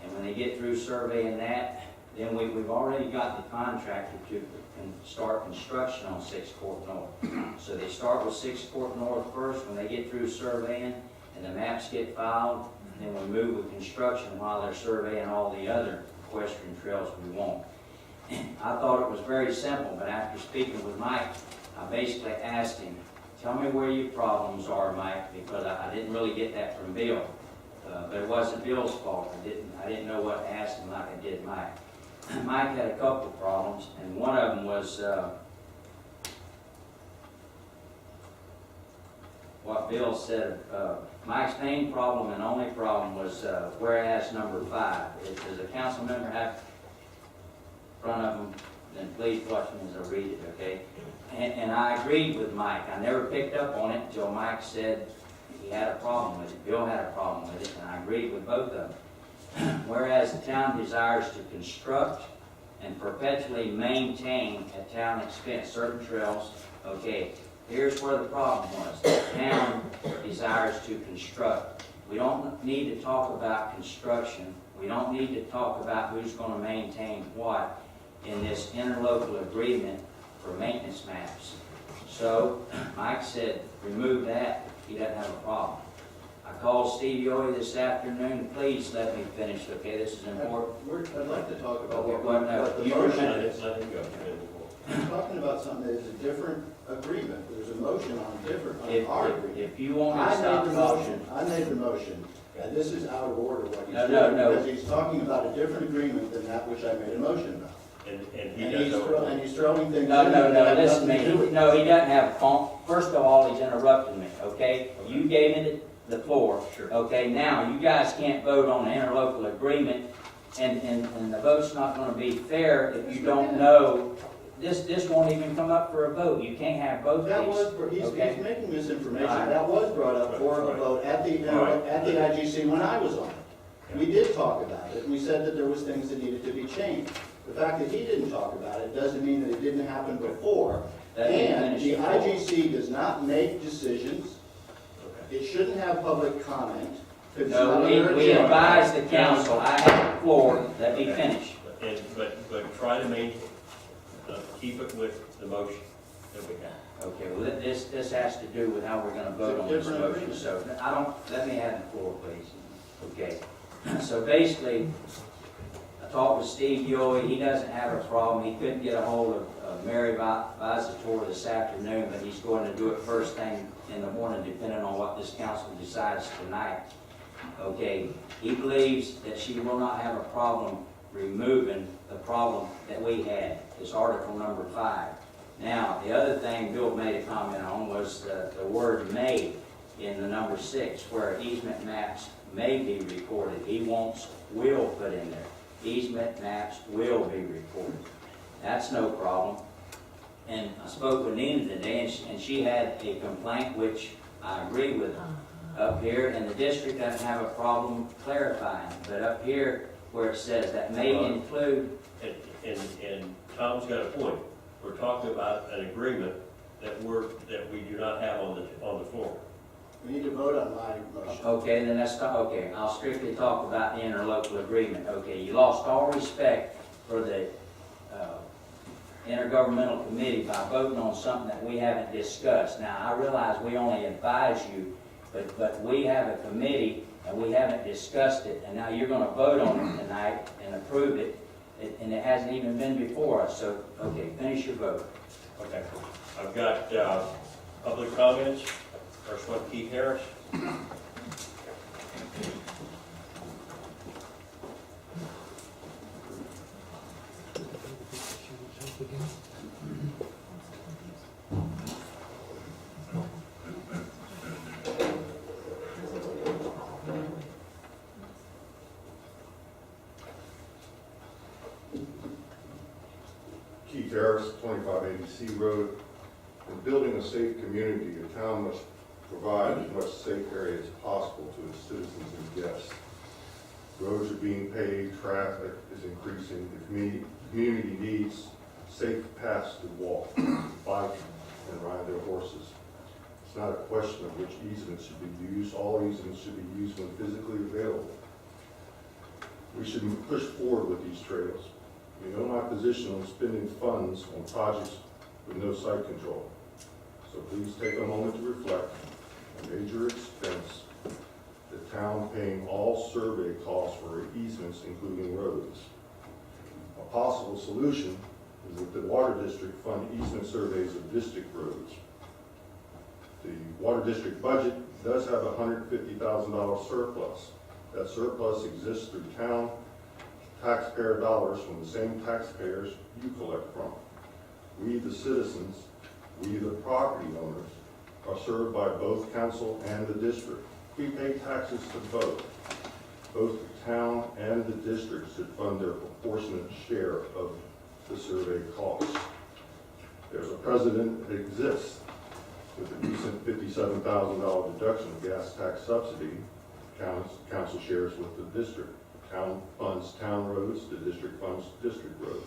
and when they get through surveying that, then we've already got the contractor to start construction on 6th Court North. So they start with 6th Court North first. When they get through surveying and the maps get filed, then we move with construction while they're surveying all the other equestrian trails we want. I thought it was very simple, but after speaking with Mike, I basically asked him, tell me where your problems are, Mike, because I didn't really get that from Bill. But it wasn't Bill's fault. I didn't know what to ask him like I did Mike. Mike had a couple of problems, and one of them was what Bill said. Mike's main problem and only problem was whereas number 5. Does a council member have in front of them? Then please watch me as I read it, okay? And I agreed with Mike. I never picked up on it until Mike said he had a problem with it. Bill had a problem with it, and I agreed with both of them. Whereas the town desires to construct and perpetually maintain at town expense certain trails, okay, here's where the problem was. The town desires to construct. We don't need to talk about construction. We don't need to talk about who's going to maintain what in this interlocal agreement for maintenance maps. So Mike said, remove that. He doesn't have a problem. I called Steve Yoy this afternoon. Please let me finish, okay? This is important. I'd like to talk about Okay, well, no, what the you motion remember is. Let him go. I'm talking about something that is a different agreement. There's a motion on our agreement. If you want me to stop talking. I made the motion, and this is out of order what he's No, doing. no. Because he's talking about a different agreement than that which I made a motion about. And And he's throwing things in No, that have listen to nothing to do me. with No, he doesn't have a phone. First of all, he's interrupting me, okay? You gave me the floor. Sure. Okay, now, you guys can't vote on the interlocal agreement, and the vote's not gonna be fair if you don't know. This won't even come up for a vote. You can't have both That these. was, he's Okay. making this information. All right. That was brought up for a vote at the IGC when I was on it. We did talk about it, and we said that there was things that needed to be changed. The fact that he didn't talk about it doesn't mean that it didn't happen before. That didn't And finish the the floor. IGC does not make decisions. It shouldn't have public comment. It's No, not we under agenda. advised the council, I have the floor, let me finish. But try to keep it with the motion that we have. Okay, well, this has to do with how we're gonna vote on this Different motion, agreement. so let me have the floor, please. Okay, so basically, I talked with Steve Yoy, he doesn't have a problem, he couldn't get a hold of Mary Visator this afternoon, but he's going to do it first thing in the morning, depending on what this council decides tonight. Okay, he believes that she will not have a problem removing the problem that we had. It's article number 5. Now, the other thing Bill made a comment on was the word may in the number 6, where easement maps may be recorded. He wants will put in there. Easement maps will be recorded. That's no problem. And I spoke with Nina today, and she had a complaint, which I agree with up here, and the district doesn't have a problem clarifying. But up here, where it says that may include. And Tom's got a point. We're talking about an agreement that we do not have on the floor. We need to vote on my motion. Okay, then okay, I'll strictly talk about the interlocal agreement. Okay, you lost all respect for the intergovernmental committee by voting on something that we haven't discussed. Now, I realize we only advise you, but we have a committee and we haven't discussed it, and now you're gonna vote on it tonight and approve it, and it hasn't even been before us, so, okay, finish your vote. Okay. I've got public comments. First one, Keith Harris. Keith Harris, 2580 C Road. In building a safe community, the town must provide as much safe area as possible to its citizens and guests. Roads are being paved, traffic is increasing, the community needs safe paths to walk, bike, and ride their horses. It's not a question of which easements should be used. All easements should be used when physically available. We should push forward with these trails. You know my position on spending funds on projects with no site control. So please take a moment to reflect on major expense, the town paying all survey costs for easements, including roads. A possible solution is that the water district fund easement surveys of district roads. The water district budget does have a $150,000 surplus. That surplus exists through town taxpayer dollars from the same taxpayers you collect from. We, the citizens, we, the property owners, are served by both council and the district. We pay taxes to both. Both the town and the district should fund their proportionate share of the survey costs. There's a precedent that exists with the recent $57,000 deduction of gas tax subsidy. Council shares with the district. Town funds town roads, the district funds district roads.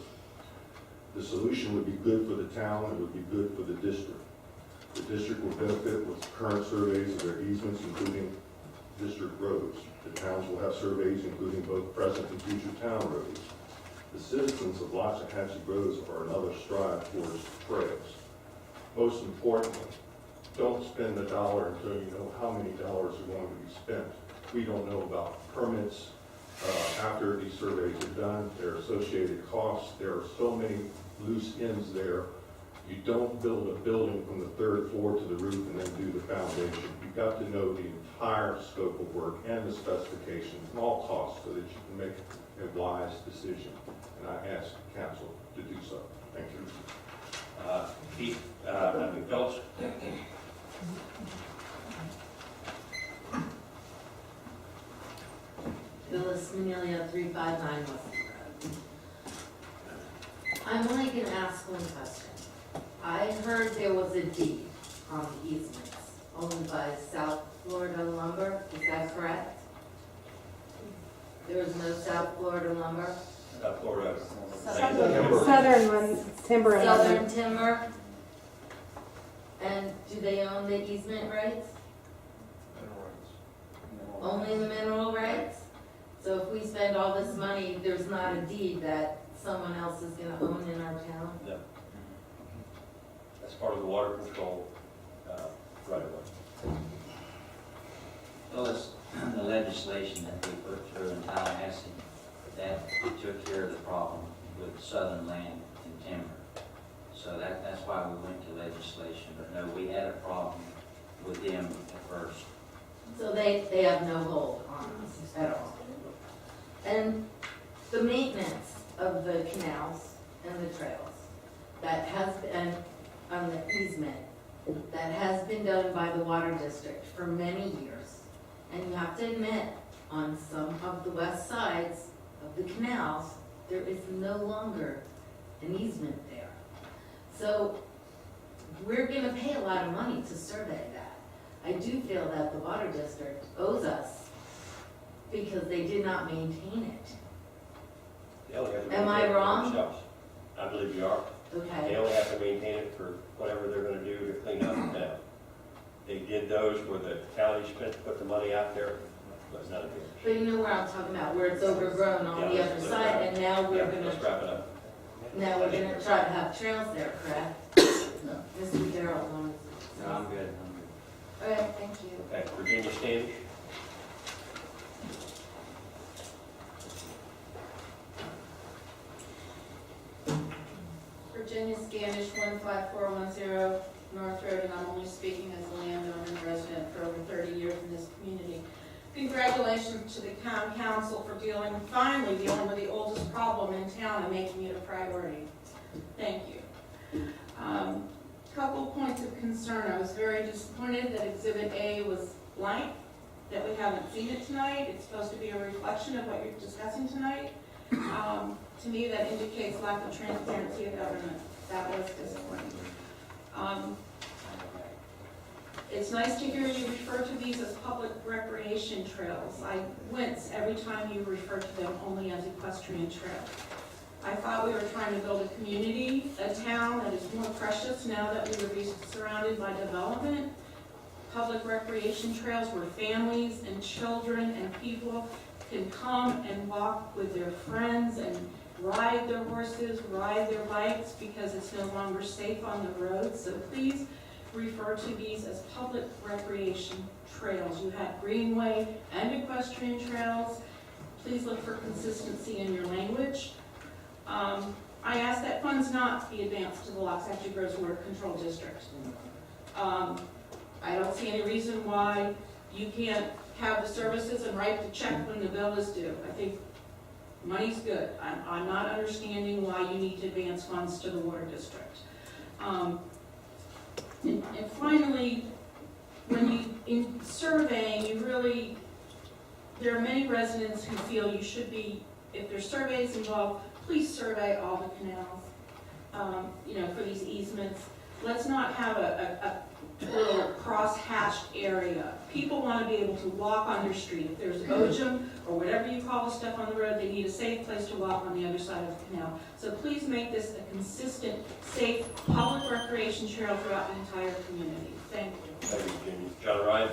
The solution would be good for the town, it would be good for the district. The district will benefit with current surveys of their easements, including district roads. The towns will have surveys including both present and future town roads. The citizens of Loxahatchee roads are another stride towards trails. Most importantly, don't spend a dollar until you know how many dollars are going to be spent. We don't know about permits after these surveys are done, their associated costs. There are so many loose ends there. You don't build a building from the third floor to the roof and then do the foundation. You've got to know the entire scope of work and the specifications and all costs so that you can make a wise decision. And I ask council to do so. Thank you. Keith, Phillips. Phyllis Manilio, 359 West Road. I'm only gonna ask one question. I heard there was a deed on the easements owned by South Florida Lumber, is that correct? There was no South Florida Lumber? Florida. Southern one, timber and other. Southern Timber? And do they own the easement rights? Only the mineral rights? So if we spend all this money, there's not a deed that someone else is gonna own in our town? No. That's part of the water control right away. Well, it's the legislation that we put through in Tallahassee that took care of the problem with southern land and timber. So that's why we went to legislation, but no, we had a problem with them at first. So they have no hold on us at all. And the maintenance of the canals and the trails that has been on the easement, that has been done by the water district for many years. And you have to admit, on some of the west sides of the canals, there is no longer an easement there. So we're gonna pay a lot of money to survey that. I do feel that the water district owes us because they did not maintain it. They only have to Am I maintain it wrong? themselves. I believe you are. They Okay, only have to maintain it for whatever they're gonna do to clean up the town. They did those where the county put the money out there, but none of it. but you know where I'm talking about, where it's overgrown on the Yeah, other let's side, and now we're Let's gonna, wrap it up. now we're gonna try to have trails there, correct? Mr. Darrell wants. No, I'm good. Okay, thank you. Okay, Virginia Standish. Virginia Standish, 15410 North Road, and I'm only speaking as a landowner and resident for over 30 years in this community. Congratulations to the town council for finally dealing with the oldest problem in town and making it a priority. Thank you. Couple points of concern. I was very disappointed that Exhibit A was blank, that we haven't seen it tonight. It's supposed to be a reflection of what you're discussing tonight. To me, that indicates lack of transparency of government. That was disappointing. It's nice to hear you refer to these as public recreation trails. I wince every time you refer to them only as equestrian trails. I thought we were trying to build a community, a town that is more precious now that we would be surrounded by development. Public recreation trails where families and children and people can come and walk with their friends and ride their horses, ride their bikes, because it's no longer safe on the roads. So please refer to these as public recreation trails. You have greenway and equestrian trails. Please look for consistency in your language. I ask that funds not be advanced to the Loxahatchee Groves Water Control District. I don't see any reason why you can't have the services and write the check when the bill is due. I think money's good. I'm not understanding why you need to advance funds to the water district. And finally, when you, in surveying, you really, there are many residents who feel you should be, if there's surveys involved, please survey all the canals, for these easements. Let's not have a little cross-hatched area. People want to be able to walk on their street. If there's Ojum or whatever you call the stuff on the road, they need a safe place to walk on the other side of the canal. So please make this a consistent, safe, public recreation trail throughout the entire community. Thank you. Thank you, Jeannie. John Ryan?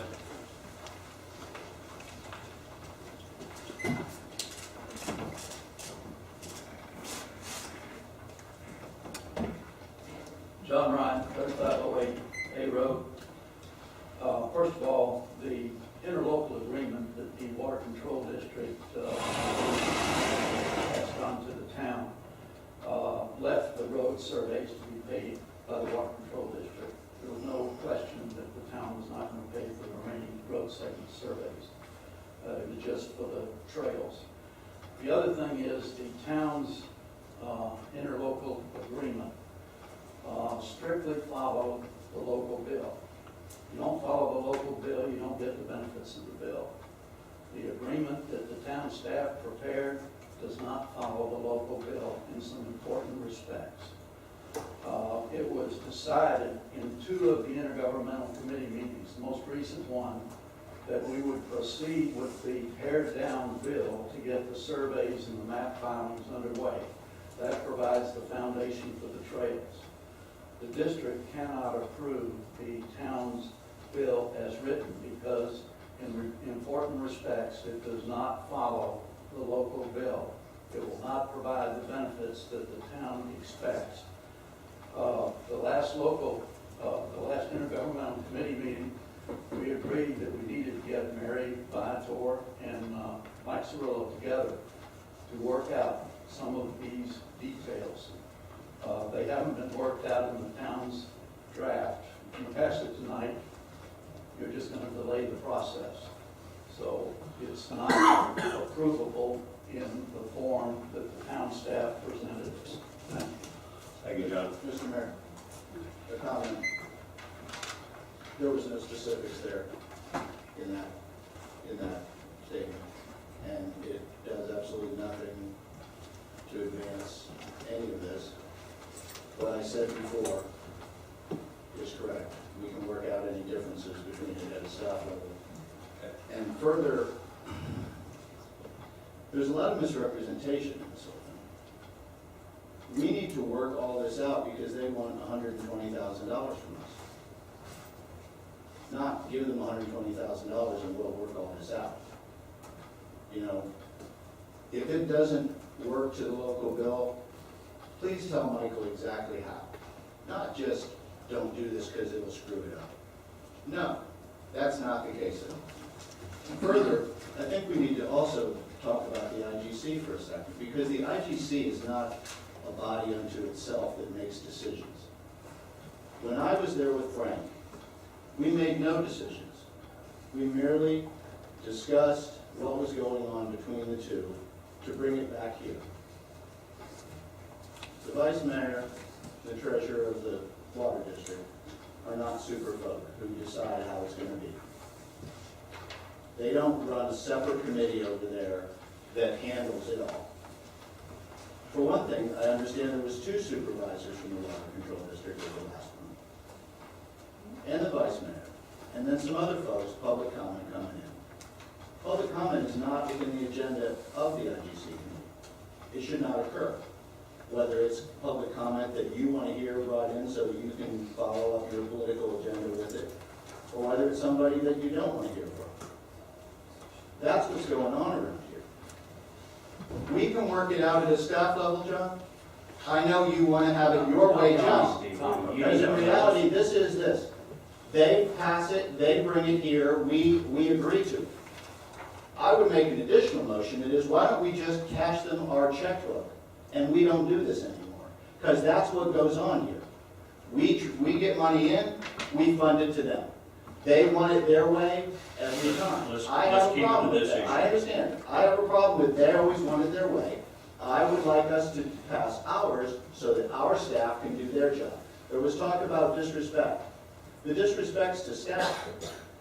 John Ryan, 3508 A Road. First of all, the interlocal agreement that the Water Control District passed on to the town left the road surveys to be paid by the Water Control District. There was no question that the town was not going to pay for the remaining road segment surveys. It was just for the trails. The other thing is the town's interlocal agreement strictly follow the local bill. You don't follow the local bill, you don't get the benefits of the bill. The agreement that the town staff prepared does not follow the local bill in some important respects. It was decided in 2 of the intergovernmental committee meetings, the most recent one, that we would proceed with the pared-down bill to get the surveys and the map filings underway. That provides the foundation for the trails. The district cannot approve the town's bill as written because in important respects it does not follow the local bill. It will not provide the benefits that the town expects. The last intergovernmental committee meeting, we agreed that we needed to get Mary Viator and Mike Cirillo together to work out some of these details. They haven't been worked out in the town's draft. If you pass it tonight, you're just going to delay the process. So it's not approvable in the form that the town staff presented us. Thank you. Thank you, John. Mr. Mayor, a comment. There was no specifics there in that statement, and it does absolutely nothing to advance any of this. What I said before is correct. We can work out any differences between it at a staff level. And further, there's a lot of misrepresentation in this whole thing. We need to work all this out because they want $120,000 from us. Not give them $120,000 and we'll work all this out. If it doesn't work to the local bill, please tell Michael exactly how. Not just don't do this because it'll screw it up. No, that's not the case at all. Further, I think we need to also talk about the IGC for a second, because the IGC is not a body unto itself that makes decisions. When I was there with Frank, we made no decisions. We merely discussed what was going on between the two to bring it back here. The vice mayor, the treasurer of the water district are not super folk who decide how it's going to be. They don't run a separate committee over there that handles it all. For one thing, I understand there was 2 supervisors from the water control district at the last one, and the vice mayor, and then some other folks, public comment coming in. Public comment is not in the agenda of the IGC committee. It should not occur. Whether it's public comment that you want to hear brought in so you can follow up your political agenda with it, or whether it's somebody that you don't want to hear from. That's what's going on around here. We can work it out at a staff level, John. I know you want to have it your way, John. Because in reality, this is this. They pass it, they bring it here, we agree to it. I would make an additional motion, that is, why don't we just cash them our checkbook? And we don't do this anymore, because that's what goes on here. We get money in, we fund it to them. They want it their way every time. Let's I have a keep problem to with this that. issue. I understand. I have a problem with they always want it their way. I would like us to pass ours so that our staff can do their job. There was talk about disrespect. The disrespect's to staff.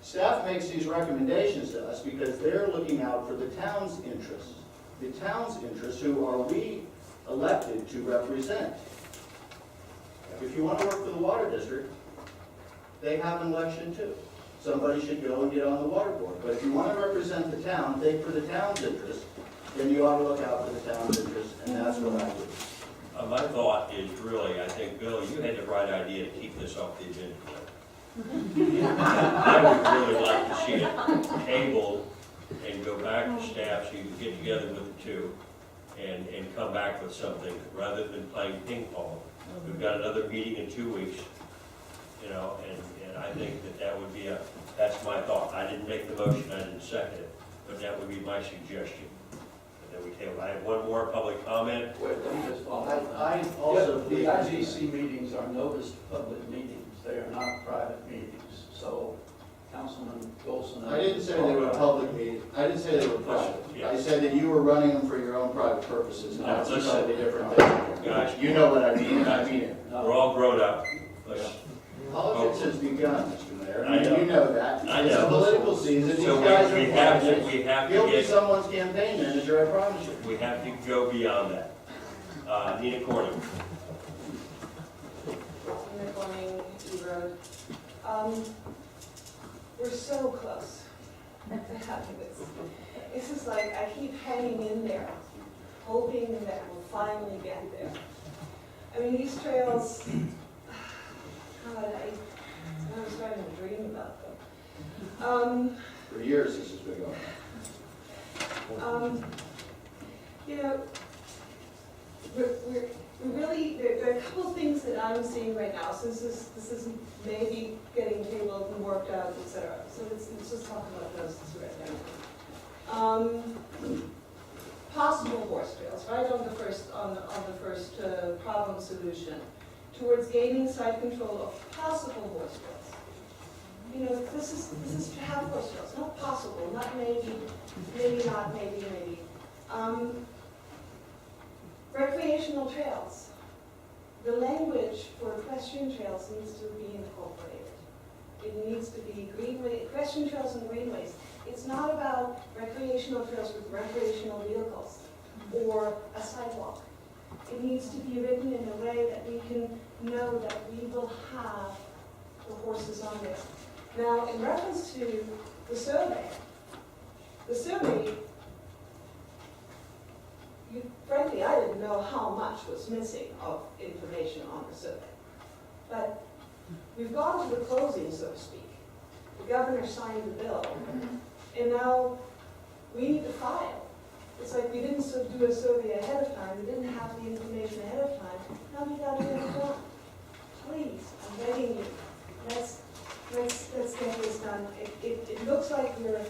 Staff makes these recommendations to us because they're looking out for the town's interests. The town's interests, who are we elected to represent. If you want to work for the water district, they have an election too. Somebody should go and get on the water board. But if you want to represent the town, think for the town's interest, then you ought to look out for the town's interest, and that's what I do. My thought is really, I think, Bill, you had the right idea to keep this off the agenda. I would really like to see it tabled and go back to staff so you can get together with the two and come back with something rather than playing ping pong. We've got another meeting in 2 weeks, you know, and I think that would be that's my thought. I didn't make the motion, I didn't second it, but that would be my suggestion. That we table. I have one more public comment. Wait, let me just follow. I also The IGC meetings are noticed public meetings. They are not private meetings. So Councilman Golson. I didn't say they were public meetings. I didn't say they were private. I said that you were running them for your own private purposes. And that's a slightly different thing. Guys, You know what I mean, and I mean it. we're all grown up. Let's, Politics has begun, Mr. Mayor. I know. You know that. I It's know. a political season. These So guys we are have to, politics. we have to He'll be get, someone's campaign manager, I promise you. we have to go beyond that. Nina Corning. Nina Corning, E Road. We're so close to having this. This is like, I keep hanging in there, hoping that we'll finally get there. I mean, these trails, God, I was starting to dream about them. For years, this has been going on. You know, we're really, there are a couple of things that I'm seeing right now, since this is maybe getting tabled and worked out, et cetera. So let's just talk about those right now. Possible horse trails, right on the first problem solution, towards gaining site control of possible horse trails. You know, this is to have horse trails, not possible, not maybe, maybe not, maybe. Recreational trails. The language for equestrian trails needs to be incorporated. It needs to be equestrian trails and greenways. It's not about recreational trails with recreational vehicles or a sidewalk. It needs to be written in a way that we can know that we will have the horses on there. Now, in reference to the survey, frankly, I didn't know how much was missing of information on the survey. But we've gone to the closing, so to speak. The governor signed the bill, and now we need to file. It's like we didn't do a survey ahead of time, we didn't have the information ahead of time, now we got to get it done. Please, I'm begging you, let's get this done. It looks like we're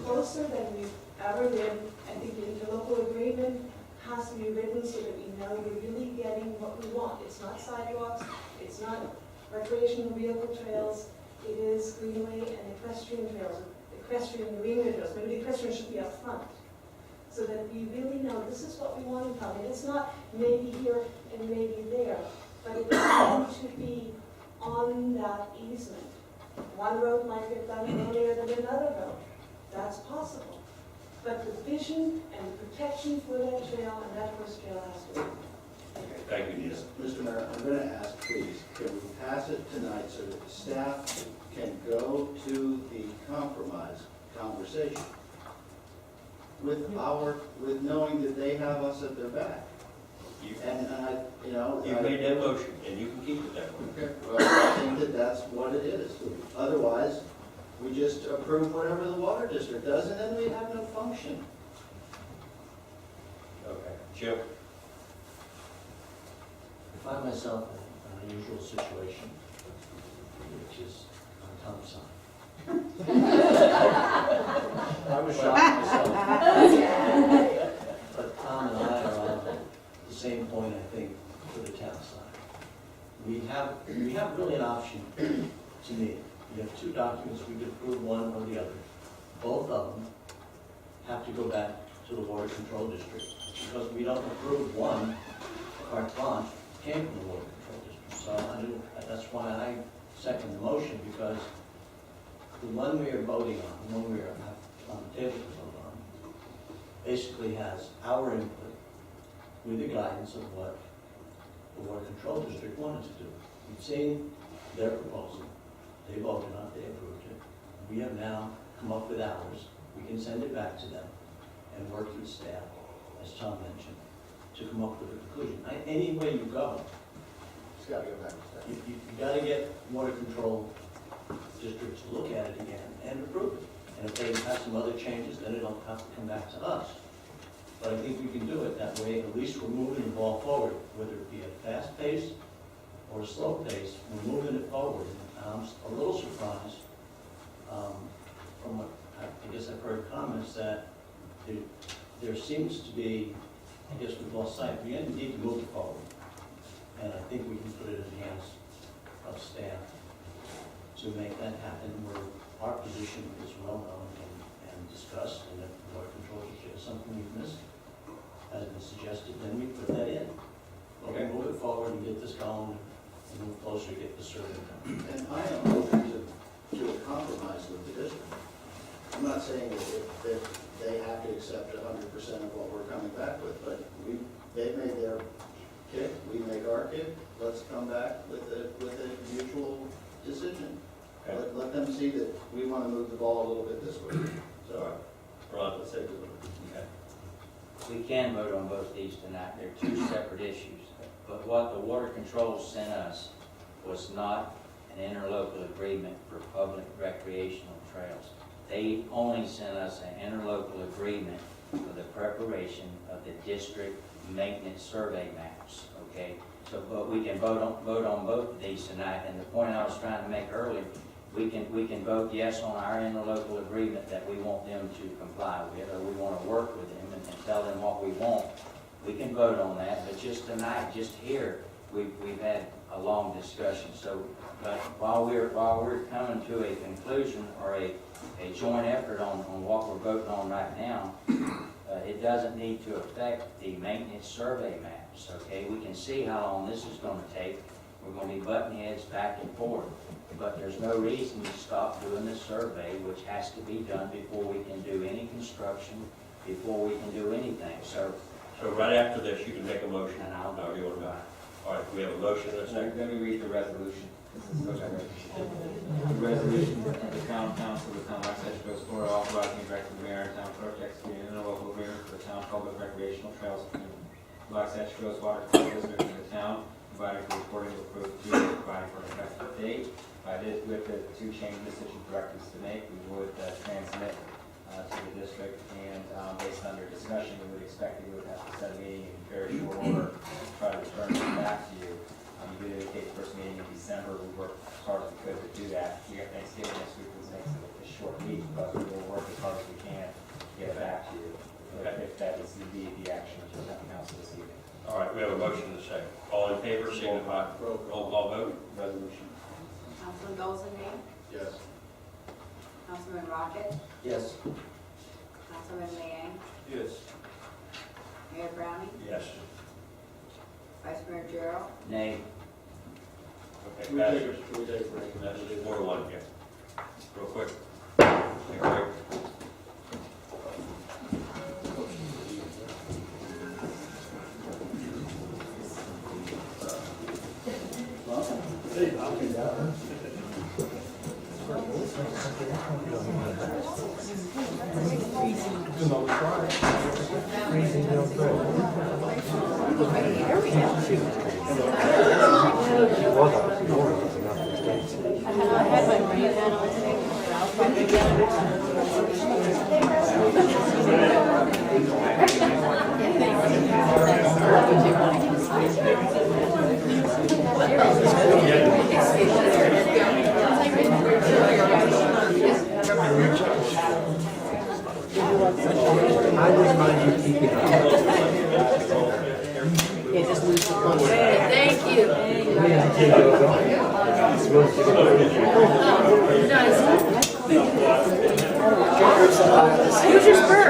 closer than we've ever been. I think the interlocal agreement has to be written so that we know we're really getting what we want. It's not sidewalks, it's not recreational vehicle trails, it is greenway and equestrian trails, equestrian and greenway trails. Maybe the equestrian should be up front, so that we really know this is what we want in town. And it's not maybe here and maybe there, but it's going to be on that easement. One road might get done earlier than another road. That's possible. But the vision and the protection for that trail and that horse trail has to be. Thank you, Nina. Mr. Mayor, I'm going to ask, please, can we pass it tonight so that the staff can go to the compromise conversation with knowing that they have us at their back? You've made that motion, and you can keep it that way. Okay. Well, I think that that's what it is. Otherwise, we just approve whatever the water district does, and then we have no function. Okay. Jim? I find myself in an unusual situation, which is on Tom's side. I was shocked myself. But Tom and I are on the same point, I think, for the town side. We have really an option, to me, You have two documents, we could approve one or the other. Both of them have to go back to the Water Control District. Because we don't approve one, carte blanche came from the Water Control District. So that's why I second the motion, because the one we are voting on, the one we are on the table to vote on, basically has our input with the guidance of what the Water Control District wanted to do. We've seen their proposal. They voted on it, they approved it. We have now come up with ours. We can send it back to them and work with staff, as Tom mentioned, to come up with a conclusion. Any way you go, It's gotta go back to that. you gotta get Water Control District to look at it again and approve it. And if they have some other changes, then it'll have to come back to us. But I think we can do it that way. At least we're moving the ball forward, whether it be at a fast pace or a slow pace, we're moving it forward. And I'm a little surprised from what, I guess I've heard comments that there seems to be, I guess we've lost sight. We need to move it forward. And I think we can put it in the hands of staff to make that happen, where our position is well known and discussed, and if the Water Control District is something we've missed, has been suggested, then we put that in. But we move it forward and get this going, and move closer to get the survey done. And I am open to a compromise with the district. I'm not saying that they have to accept 100% of what we're coming back with, but they've made their kick, we make our kick, let's come back with a mutual decision. Okay. Let them see that we want to move the ball a little bit this way. So, Ron, let's take a look. Okay. We can vote on both these tonight. They're two separate issues. But what the Water Control sent us was not an interlocal agreement for public recreational trails. They only sent us an interlocal agreement for the preparation of the district maintenance survey maps, okay? So, but we can vote on both of these tonight, and the point I was trying to make earlier, we can vote yes on our interlocal agreement that we want them to comply with, or we want to work with them and tell them what we want. We can vote on that, but just tonight, just here, we've had a long discussion. So, but while we're coming to a conclusion or a joint effort on what we're voting on right now, it doesn't need to affect the maintenance survey maps, okay? We can see how long this is going to take. We're going to be butting heads back and forth. But there's no reason to stop doing this survey, which has to be done before we can do any construction, before we can do anything. So right after this, you can make a motion. And I'll- However you want to go. All right, we have a motion and a second. Let me read the resolution. The resolution of the town council of the town of Waxahachie goes forward authorizing and directing the mayor and town clerk to execute an interlocal agreement for the town public recreational trails between the Waxahachie Coast Water Control District and the town, providing for reporting of approved fees, providing for an effective date. With the two changes that you directed us to make, we would transmit to the district, and based on your discussion, we would expect you would have to set a meeting in very short order to try to return it back to you. You did indicate the first meeting in December. We worked as hard as we could to do that. We got Thanksgiving next week, which makes it a short week, but we will work as hard as we can to get it back to you, if that is indeed the action of the town council this evening. All right, we have a motion and a second. All in favor, signify. Roll call vote. Resolution. Councilman Goldson, yes. Councilman Rocket, Yes. Councilman Liang, Yes. Mayor Browning, Yes. Vice Mayor Gerald, nay. Okay, Can we take a break? That's 4-1, yeah. Real quick. Take a break. Thank Thank you. Here's your spur.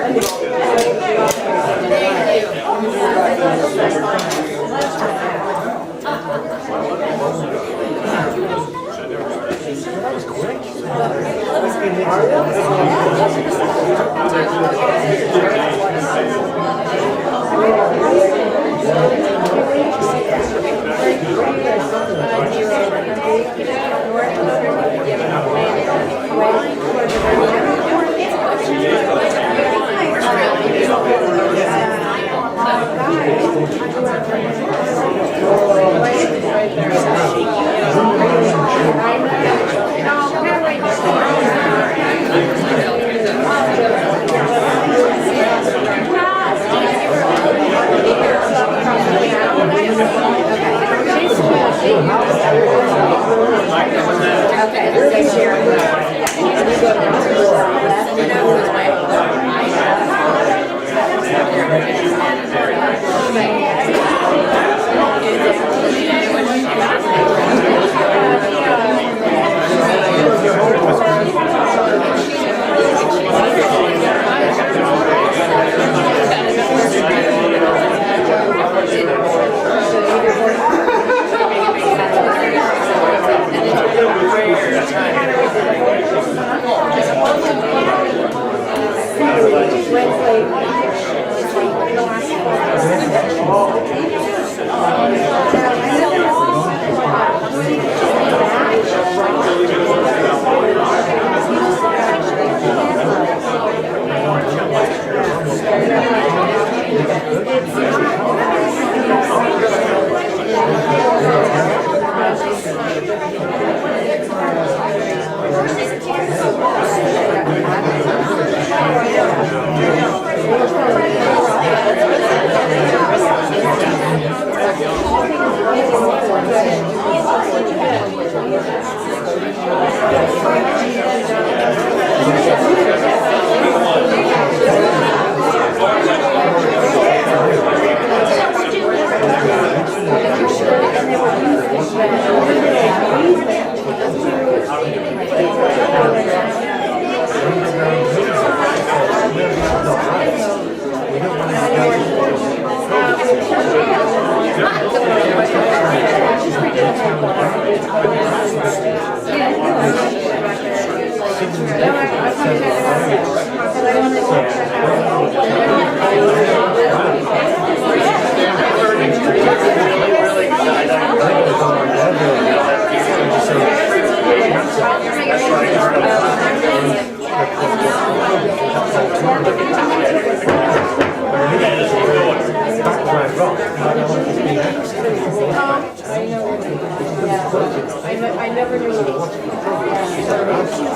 I never knew what it was.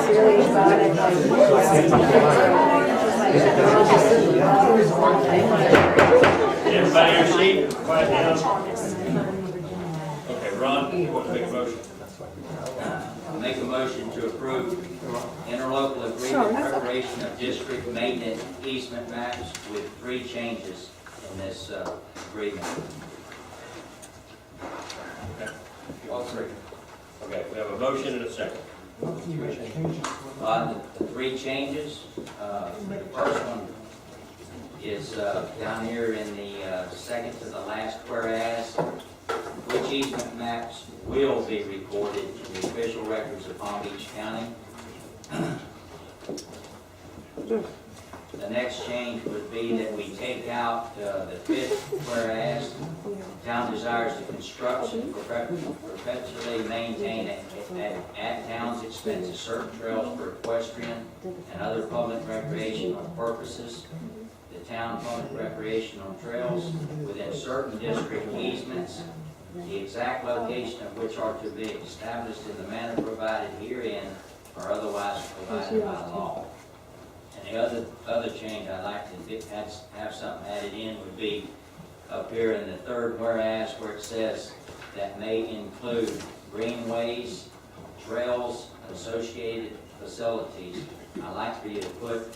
Serious about it. Everybody in your seat, quiet down. Okay, Ron, you want to make a motion? Make a motion to approve interlocal agreement preparation of district maintenance easement maps with 3 changes in this agreement. All three. Okay, we have a motion and a second. On the 3 changes, the first one is down here in the second to the last whereas, which easement maps will be recorded in the official records of Palm Beach County. The next change would be that we take out the 5th whereas. Town desires to construct and perpetually maintain at town's expense certain trails for equestrian and other public recreational purposes. The town public recreational trails within certain district easements, the exact location of which are to be established in the manner provided herein or otherwise provided by law. And the other change I'd like to have something added in would be up here in the 3rd whereas, where it says that may include greenways, trails, and associated facilities. I'd like for you to put,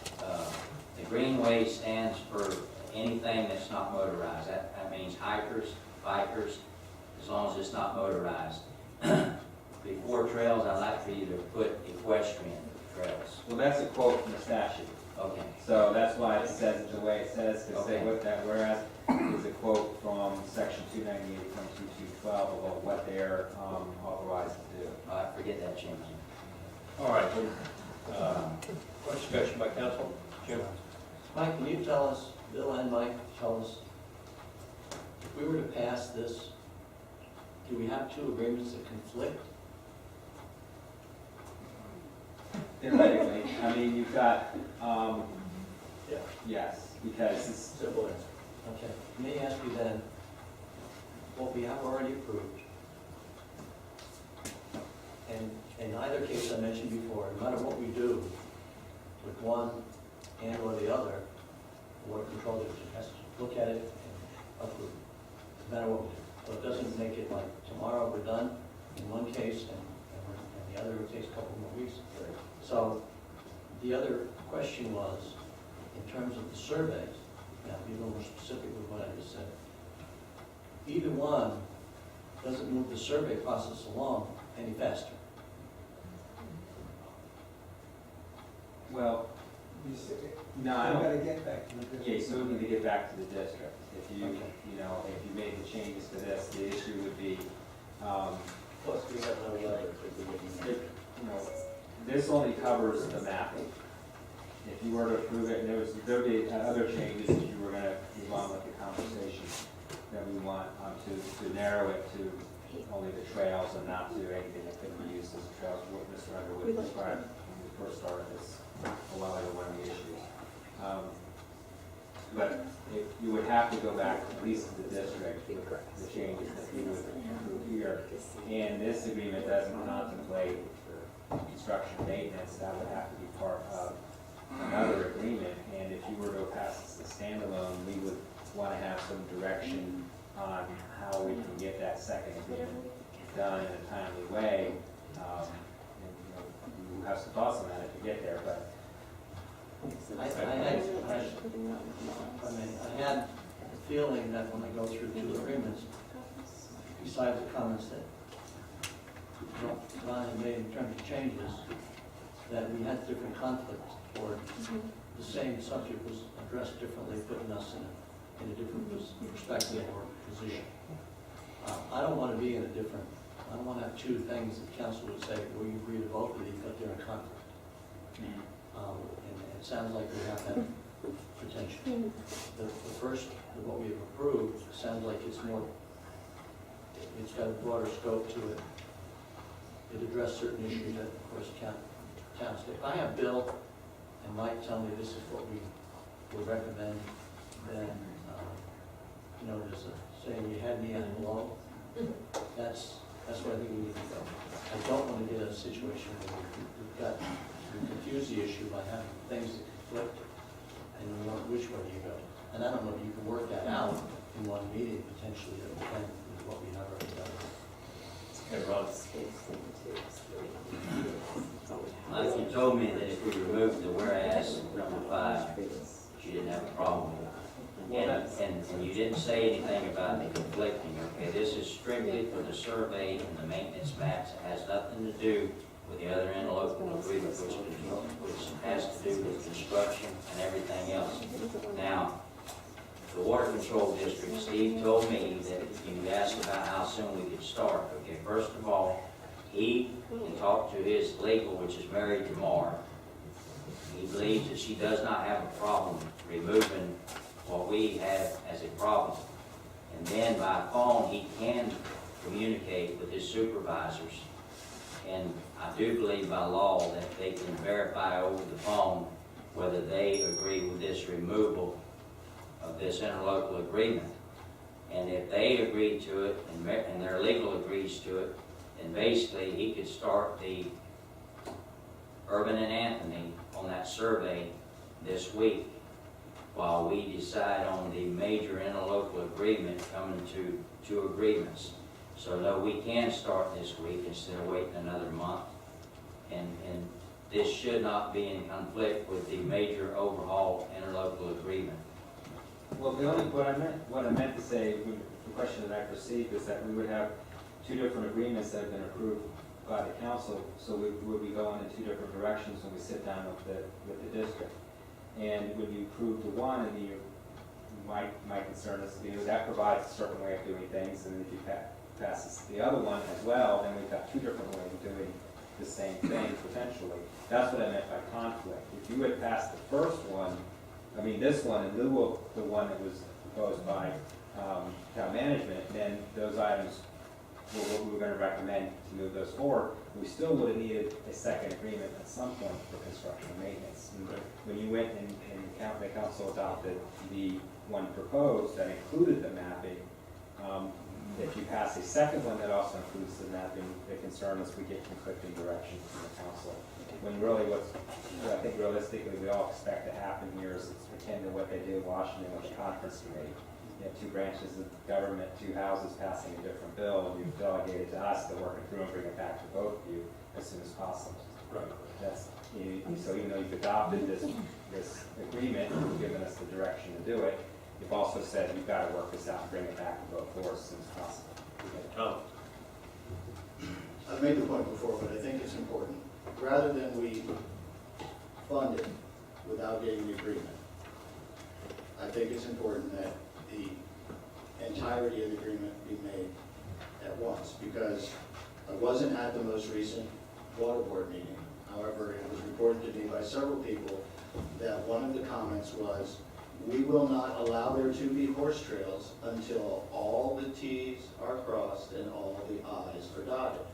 the greenway stands for anything that's not motorized. That means hikers, bikers, as long as it's not motorized. Before trails, I'd like for you to put equestrian trails. Well, that's a quote from the statute. Okay. So that's why it says it the way it says, to say Okay. what that whereas is a quote from section 298.2212 about what they're authorized to do. I forget that change. All right, what discussion by council? Jim? Mike, can you tell us, Bill and Mike, tell us, if we were to pass this, do we have two agreements that conflict? Theoretically, I mean, you've got, Yeah. yes, because it's, Simple answer. Okay, let me ask you then, what we have already approved, and in either case I mentioned before, no matter what we do with one and or the other, the Water Control District has to look at it and approve, no matter what we do. So it doesn't make it like tomorrow we're done in one case and the other it takes a couple more weeks. So the other question was, in terms of the surveys, now be a little more specific with what I just said. Either one doesn't move the survey process along any faster. well, no, I You don't. gotta get back to the Yeah, district. so we need to get back to the district. If you, Okay. you know, if you made the changes to this, the issue would be, Plus, we have no letter to be given. you know, this only covers the mapping. If you were to approve it, and there'd be other changes if you were gonna move on with the conversation that we want, to narrow it to only the trails and not to anything that could be used as trails, what Mr. Underwood described when we first started this a while ago, one of the issues. But you would have to go back at least to the district with the changes that we would approve here. And this agreement doesn't contemplate construction maintenance, that would have to be part of another agreement. And if you were to pass this as a standalone, we would want to have some direction on how we can get that second agreement done in a timely way. And, you know, you have some thoughts on that if you get there, but I had the feeling that when I go through two agreements, besides the comments that Ron had made in terms of changes, that we had different conflicts, or the same subject was addressed differently, putting us in a different perspective or position. I don't want to be in a different, I don't want to have two things that council would say, well, you agree to both of these, but they're in conflict. And it sounds like we have that potential. The first, what we have approved, sounds like it's more, it's got a broader scope to it. It addressed certain issues that, of course, town state. If I have Bill and Mike tell me this is what we would recommend, then, you know, there's a saying, you had me at hello. That's where I think we need to go. I don't want to get in a situation where we've got, we confuse the issue by having things that conflict, and you know which way you go. And I don't know if you can work that out in one meeting, potentially, that we can, with what we have already done. Okay, Ron? Like you told me that if we removed the whereas number 5, you didn't have a problem with it. And you didn't say anything about the conflicting, okay? This is strictly for the survey and the maintenance maps. It has nothing to do with the other interlocal agreement, which has to do with construction and everything else. Now, the Water Control District, Steve told me that you asked about how soon we could start. Okay, first of all, he talked to his legal, which is married to Mar. He believes that she does not have a problem removing what we have as a problem. And then by phone, he can communicate with his supervisors. And I do believe by law that they can verify over the phone whether they agree with this removal of this interlocal agreement. And if they agree to it and their legal agrees to it, then basically he could start the Urban and Anthony on that survey this week while we decide on the major interlocal agreement coming to two agreements. So no, we can start this week instead of waiting another month. And this should not be in conflict with the major overhaul interlocal agreement. well, the only, what I meant to say, question that I received is that we would have two different agreements that have been approved by the council, so we would be going in two different directions when we sit down with the district. And when you approve the one, and my concern is, that provides a certain way of doing things, and if you pass the other one as well, then we've got two different ways of doing the same thing potentially. That's what I meant by conflict. If you had passed the first one, this one in lieu of the one that was proposed by town management, then those items were what we were going to recommend to move those forward. We still would have needed a second agreement at some point for construction and maintenance. And when you went and the council adopted the one proposed that included the mapping, if you pass a second one that also includes the mapping, the concern is we get conflicting directions from the council. When really what I think realistically we all expect to happen here is it's akin to what they did in Washington with the conference committee. You have two branches of government, two houses passing a different bill, and you've delegated to us to work it through and bring it back to both of you as soon as possible. Right. So even though you've adopted this agreement, you've given us the direction to do it, you've also said you've got to work this out and bring it back to both boards as soon as possible. Tom? I've made the point before, but I think it's important. Rather than we fund it without getting the agreement, I think it's important that the entirety of the agreement be made at once, because I wasn't at the most recent water board meeting. However, it was reported to me by several people that one of the comments was, we will not allow there to be horse trails until all the T's are crossed and all the I's are dotted,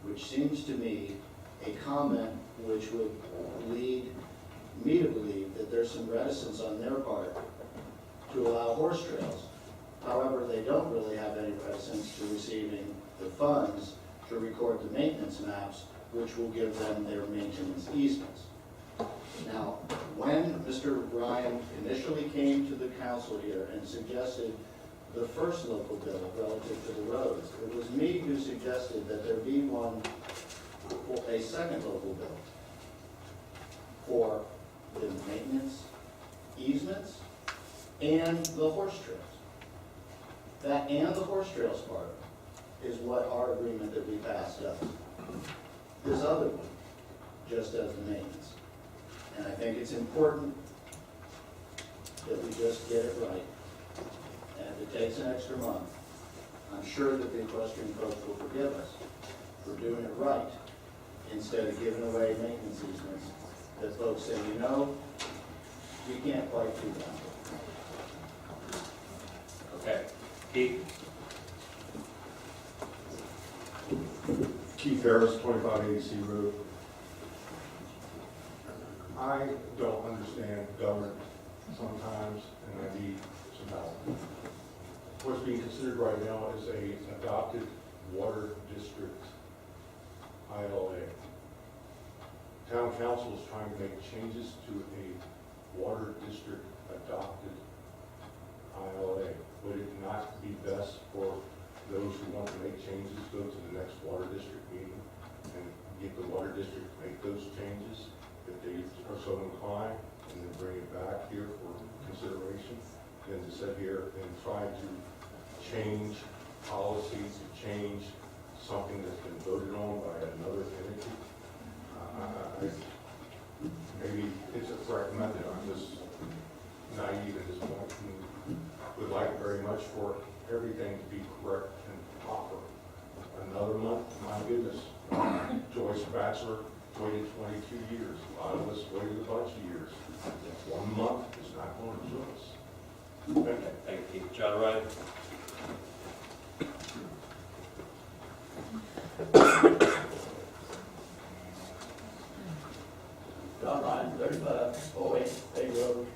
which seems to me a comment which would lead me to believe that there's some reticence on their part to allow horse trails. However, they don't really have any reticence to receiving the funds to record the maintenance maps, which will give them their maintenance easements. Now, when Mr. Ryan initially came to the council here and suggested the first local bill relative to the roads, it was me who suggested that there be a second local bill for the maintenance easements and the horse trails. That and the horse trails part is what our agreement that we passed does. This other one just does the maintenance. And I think it's important that we just get it right. And if it takes an extra month, I'm sure that the equestrian folks will forgive us for doing it right, instead of giving away maintenance easements that folks say, we can't quite do that. Okay. Keith? Keith Harris, 2580 C Road. I don't understand government sometimes, and I need some help. What's being considered right now is a adopted water district ILA. Town council is trying to make changes to a water district adopted ILA. Would it not be best for those who want to make changes go to the next water district meeting and get the water district to make those changes if they are so inclined, and then bring it back here for consideration, than to sit here and try to change policies, to change something that's been voted on by another entity? Maybe it's a recommended. I'm just naive at this point and would like very much for everything to be correct and proper. Another month, my goodness. Joyce Batchelor waited 22 years. A lot of us waited a bunch of years. 1 month is not going to do us. Okay, thank you, Keith. John Ryan? John Ryan, 3508 Bay Road.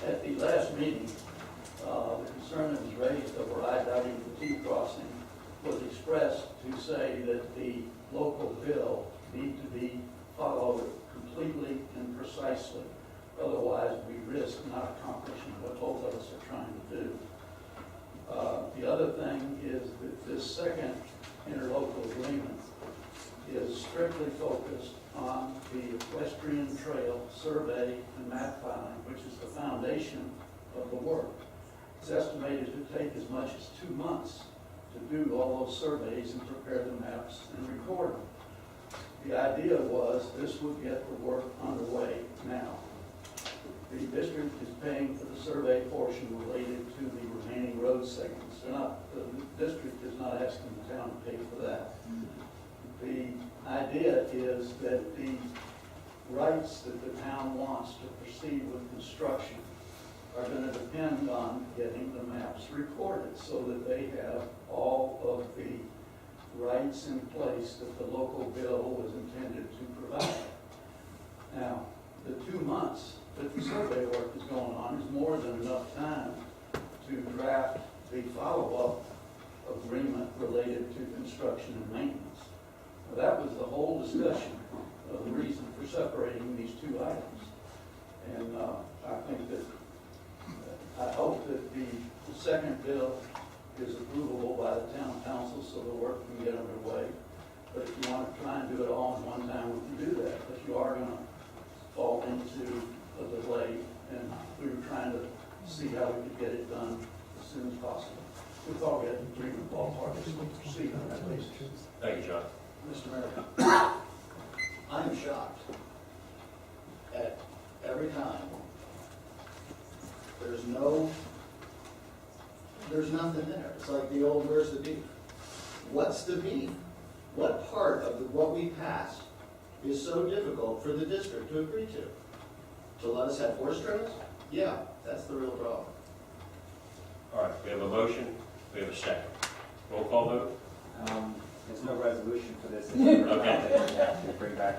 At the last meeting, the concern that was raised over I-W crossing was expressed to say that the local bill need to be followed completely and precisely. Otherwise, we risk not accomplishing what both of us are trying to do. The other thing is that this second interlocal agreement is strictly focused on the equestrian trail survey and map filing, which is the foundation of the work. It's estimated to take as much as 2 months to do all those surveys and prepare the maps and record them. The idea was this would get the work underway now. The district is paying for the survey portion related to the remaining road segments. The district is not asking the town to pay for that. The idea is that the rights that the town wants to proceed with construction are going to depend on getting the maps recorded so that they have all of the rights in place that the local bill was intended to provide. Now, the 2 months that the survey work is going on is more than enough time to draft the follow-up agreement related to construction and maintenance. Now, that was the whole discussion of the reason for separating these two items. And I think that, I hope that the second bill is approvable by the town council so the work can get underway. But if you want to try and do it all in one time, we can do that. But you are going to fall into a delay and we were trying to see how we could get it done as soon as possible. We thought we had an agreement with all parties to proceed on that basis. Thank you, John. Mr. Mayor, I'm shocked at every time. There's nothing there. It's like the old, where's the beef? What's the beef? What part of what we passed is so difficult for the district to agree to? To let us have horse trails? Yeah, that's the real problem. All right, we have a motion, we have a second. Roll call vote? There's no resolution for this. Okay. To bring back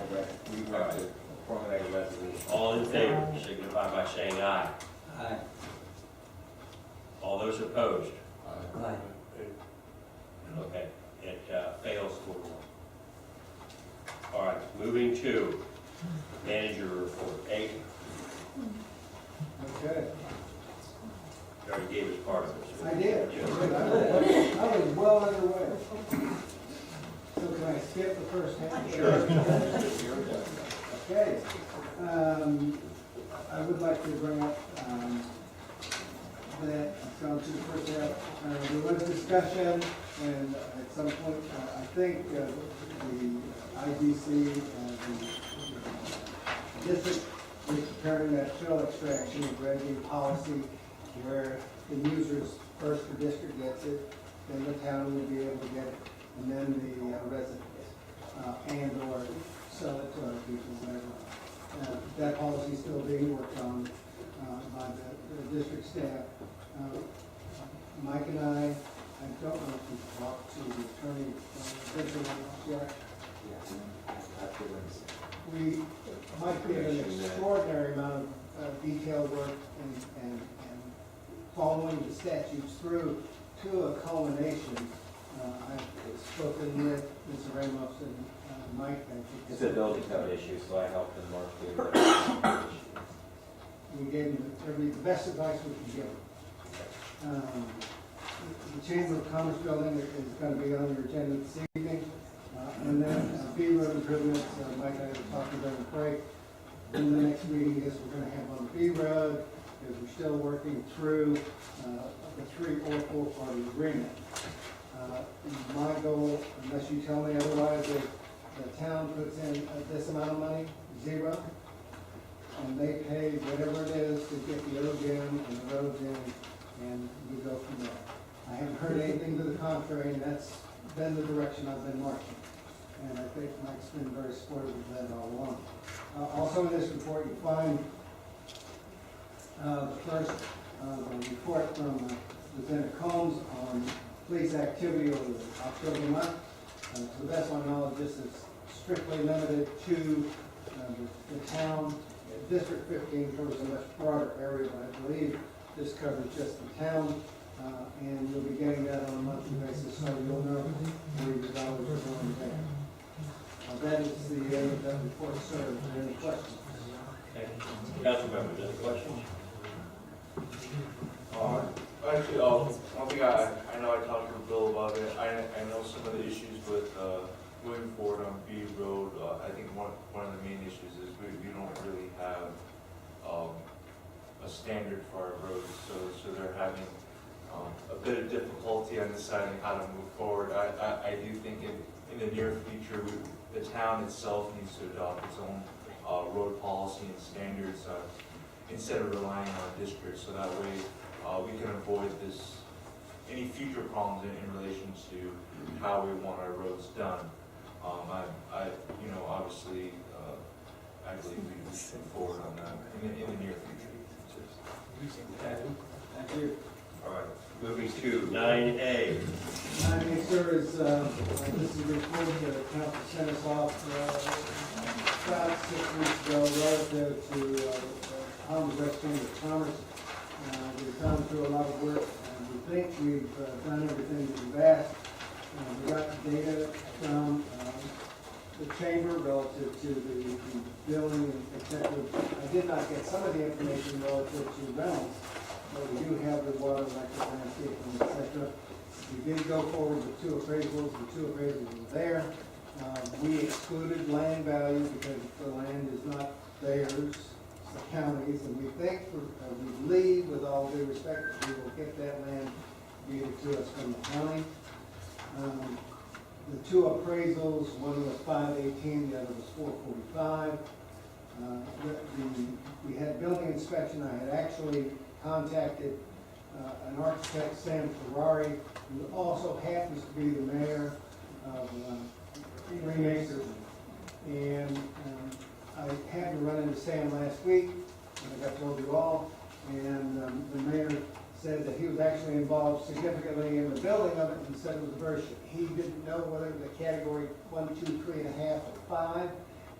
we want to formulate a resolution. All in favor, signify by saying aye. Aye. All those opposed? Aye. Okay, it fails 4-1. All right, moving to manager report. 8, Okay, you already gave us part of it. I did. Yeah. I was well underway. So can I skip the first half? Sure. Okay. I would like to bring up that, so to the first half, there was discussion, and at some point, I think the IDC and the district is preparing that fill extraction and dredging policy where the users, first the district gets it, then the town will be able to get it, and then the residents, and/or sell it to other people, whatever. That policy is still being worked on by the district staff. Mike and I don't know if we've talked to the attorney, Vincent, yet. We might give an extraordinary amount of detailed work and following the statutes through to a culmination. I've spoken with Mr. Ramos and Mike. It's a building code issue, so I helped them work through it. We gave him the best advice we could give him. The Chamber of Commerce building is going to be on your agenda this evening. And then B road improvements, Mike and I were talking during the break. In the next meeting, I guess we're going to have on B road, because we're still working through the 3 or 4 party agreement. My goal, unless you tell me otherwise, is the town puts in this amount of money, 0, and they pay whatever it is to get the roads in and the roads in, and we go from there. I haven't heard anything to the contrary, and that's been the direction I've been marching. And I think Mike's been very supportive of that all along. Also in this report, you find the first report from Lieutenant Combs on police activity over the October month. To the best of my knowledge, this is strictly limited to the town. District 15 covers a much broader area, but I believe this covers just the town. And you'll be getting that on a monthly basis, so you'll know where your dollars are going there. That is the end of that report, sir. Any questions? Okay. Council members, any questions? Actually, one thing I know I talked to Bill about it. I know some of the issues with moving forward on B Road. I think one of the main issues is we don't really have a standard for our roads. So they're having a bit of difficulty on deciding how to move forward. I do think in the near future, the town itself needs to adopt its own road policy and standards instead of relying on districts, so that way we can avoid any future problems in relation to how we want our roads done. Obviously, I believe we should move forward on that in the near future. Thank you. All right, moving to 9A. 9A, sir, is, this is a report that the council sent us off about 6 weeks ago relative to Holmes West Chamber of Commerce. We've gone through a lot of work, and we think we've done everything that we've asked. We got data from the chamber relative to the building, et cetera. I did not get some of the information relative to rentals, but we do have the water, electric, landscaping, et cetera. We did go forward with 2 appraisals. The 2 appraisals were there. We excluded land value because the land is not theirs, it's the county's, and we think, we believe, with all due respect, that we will get that land deeded to us from the county. The 2 appraisals, one was 518, the other was 445. We had building inspection. I had actually contacted an architect, Sam Ferrari, who also happens to be the mayor of Green Acres. And I had to run into Sam last week, like I told you all, and the mayor said that he was actually involved significantly in the building of it, and said it was he didn't know whether it was a category 1, 2, 3.5, or 5,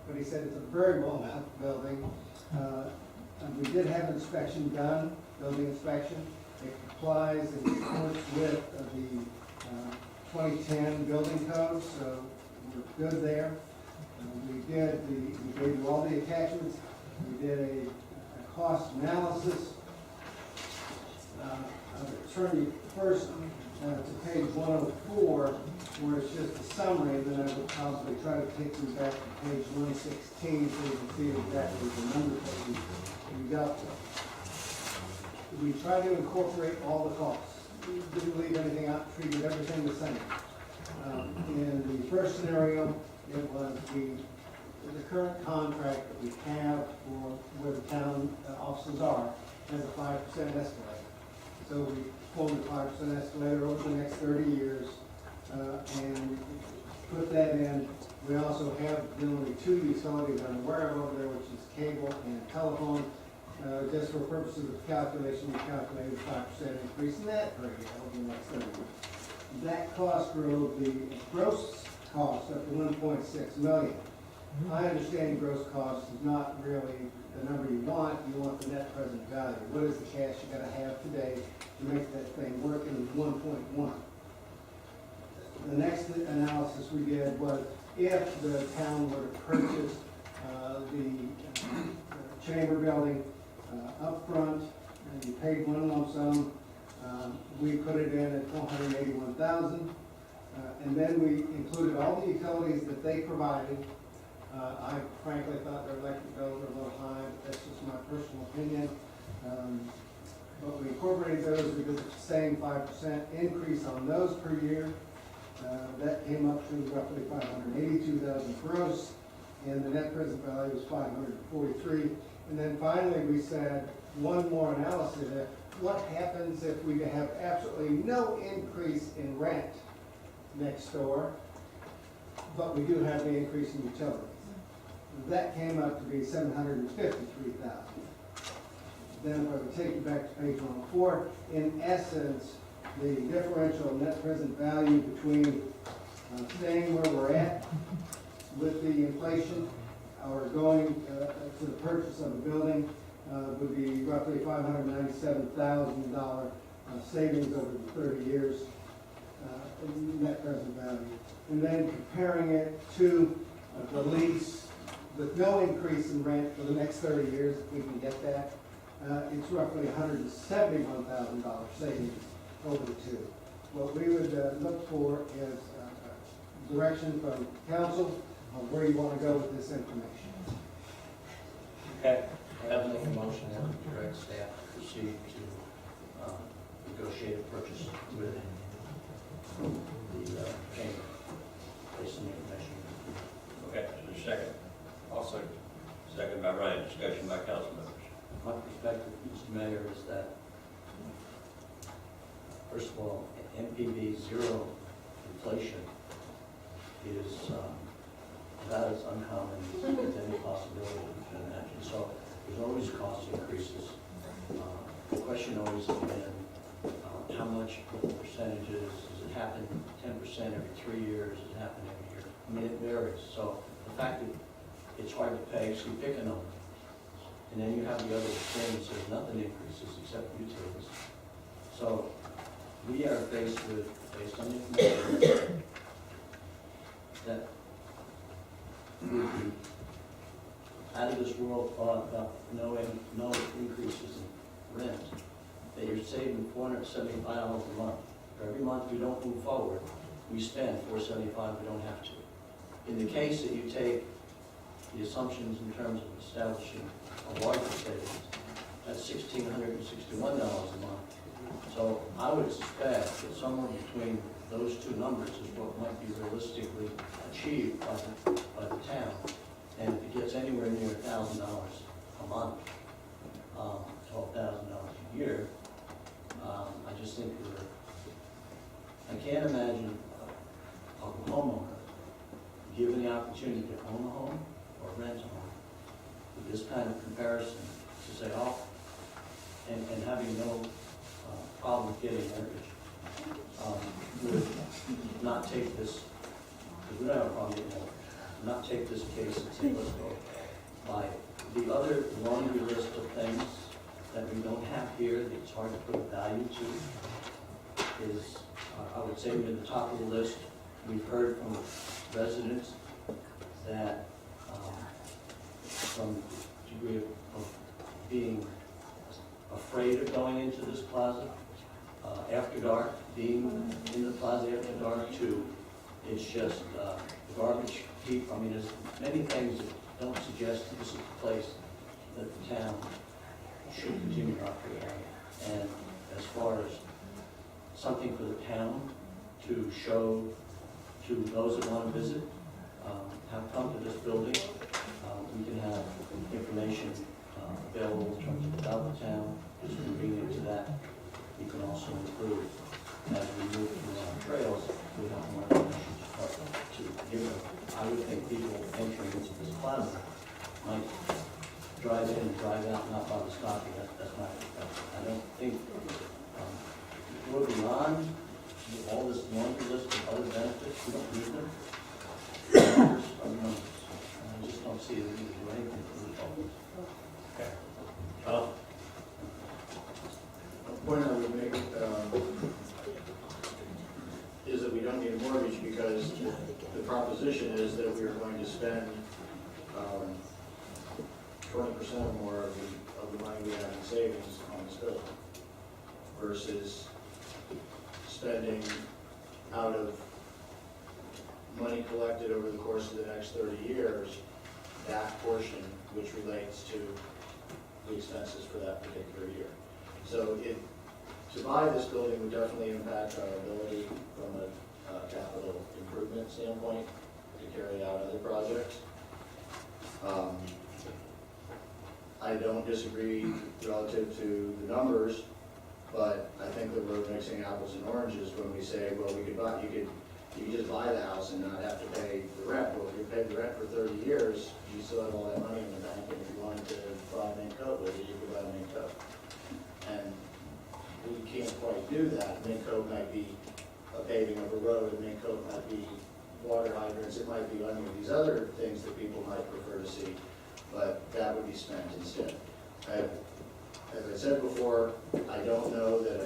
but he said it's a very well-built building. And we did have an inspection done, building inspection. It complies and comports with the 2010 building code, so we're good there. We gave you all the attachments. We did a cost analysis. I'll turn you first to page 104, where it's just a summary, then I would probably try to take you back to page 116 so you can see exactly the numbers that we got there. We tried to incorporate all the costs. We didn't leave anything out, treated everything the same. In the first scenario, it was the current contract that we have for where the town offices are has a 5% escalator. So we formed a 5% escalator over the next 30 years, and put that in. We also have generally 2 utilities I'm aware of over there, which is cable and telephone. Just for purposes of calculation, we calculated a 5% increase in that per year over the next 30 years. That cost drove the gross cost up to $1.6 million. I understand gross cost is not really the number you want the net present value. What is the cash you gotta have today to make that thing work, and 1.1. The next analysis we did was if the town were to purchase the chamber building up front, and you paid one lump sum, we put it in at $481,000, and then we included all the utilities that they provided. I frankly thought their electric bills were a little high, but that's just my personal opinion. But we incorporated those. We did the same 5% increase on those per year. That came up to roughly $582,000 gross, and the net present value was $543,000. And then finally, we said one more analysis. What happens if we have absolutely no increase in rent next door, but we do have the increase in utilities? That came up to be $753,000. Then if I would take you back to page 104, in essence, the differential net present value between staying where we're at with the inflation or going to the purchase of a building would be roughly $597,000 savings over the 30 years net present value. And then comparing it to the lease with no increase in rent for the next 30 years, if we can get that, it's roughly $171,000 savings over the 2. What we would look for is direction from council on where you want to go with this information. Okay. I have no motion to direct staff to proceed to negotiate a purchase with the chamber, based on the information. Okay, is there a second? I'll second. Second by Ryan, discussion by council members. My perspective, Mr. Mayor, is that, first of all, MPV zero inflation is about as uncommon as any possibility you can imagine. So there's always cost increases. The question always has been, how much, what the percentages, does it happen 10% every 3 years, does it happen every year? I mean, it varies. So the fact that it's hard to pay, so you pick a number. And then you have the other extreme, so nothing increases except utilities. So we are faced with, based on the information, that would be out of this world thought about no increases in rent, that you're saving $475 a month. For every month we don't move forward, we spend $475, we don't have to. In the case that you take the assumptions in terms of establishing a larger savings, that's $1,661 a month. So I would suspect that somewhere between those two numbers is what might be realistically achieved by the town. And if it gets anywhere near $1,000 a month, $12,000 a year, I just think I can't imagine a homeowner given the opportunity to own a home or rent a home with this kind of comparison to say, oh, and having no problem getting mortgage, would not take this, because we don't have a problem getting mortgage, not take this case and say, let's go buy it. The other laundry list of things that we don't have here that it's hard to put a value to is, I would say near the top of the list, we've heard from residents that some degree of being afraid of going into this plaza after dark, being in the plaza after dark, too. It's just garbage heap. I mean, there's many things that don't suggest that this is the place that the town should continue to operate on. And as far as something for the town to show to those that want to visit, have come to this building, we can have information available in terms of about the town, is convenient to that. We can also include, as we move through our trails, we have more information to give them. I would think people entering into this plaza might drive in and drive out, not bother stopping. That's my perspective. I don't think, we're beyond all this laundry list of other benefits. We don't need them. Numbers are numbers. And I just don't see that we can do anything for the public. Okay. Tom? A point I would make is that we don't need a mortgage because the proposition is that we are going to spend 20% or more of the money we have in savings on this building versus spending out of money collected over the course of the next 30 years, that portion which relates to the expenses for that particular year. So to buy this building would definitely impact our ability from a capital improvement standpoint to carry out other projects. I don't disagree relative to the numbers, but I think that we're mixing apples and oranges when we say, well, you could just buy the house and not have to pay the rent. Well, if you paid the rent for 30 years, you still have all that money in the bank, and if you wanted to buy a main coat with it, you could buy a main coat. And we can't quite do that. Main coat might be a paving of a road, a main coat might be water hydrants, it might be any of these other things that people might prefer to see, but that would be spent instead. As I said before, I don't know that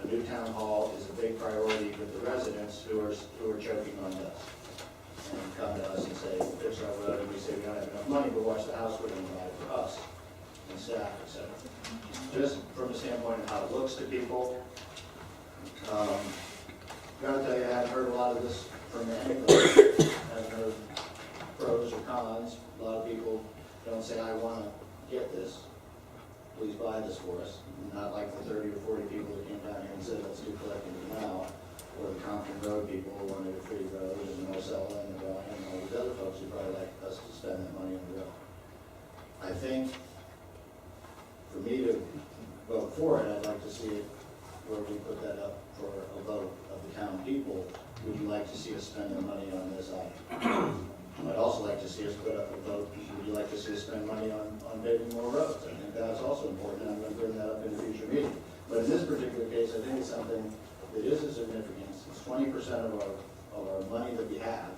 a new town hall is a big priority with the residents who are choking on dust. And come to us and say, fix our road, and we say we don't have enough money, but watch the house we're going to buy for us and staff, etc. Just from the standpoint of how it looks to people, gotta tell you, I haven't heard a lot of this from anybody. I haven't heard pros or cons. A lot of people don't say, I want to get this. please buy this for us. Not like the 30 or 40 people that came down here and said, let's do collecting it now. Or the Compton Road people who wanted a free road, and Marcella and Brian and all these other folks who probably like us to spend that money on the road. I think for me to vote for it, I'd like to see it where we put that up for a vote of the town people. Would you like to see us spend the money on this item? I'd also like to see us put up a vote, would you like to see us spend money on paving more roads? I think that's also important, and I'm going to bring that up in a future meeting. But in this particular case, I think it's something that is of significance. It's 20% of our money that we have.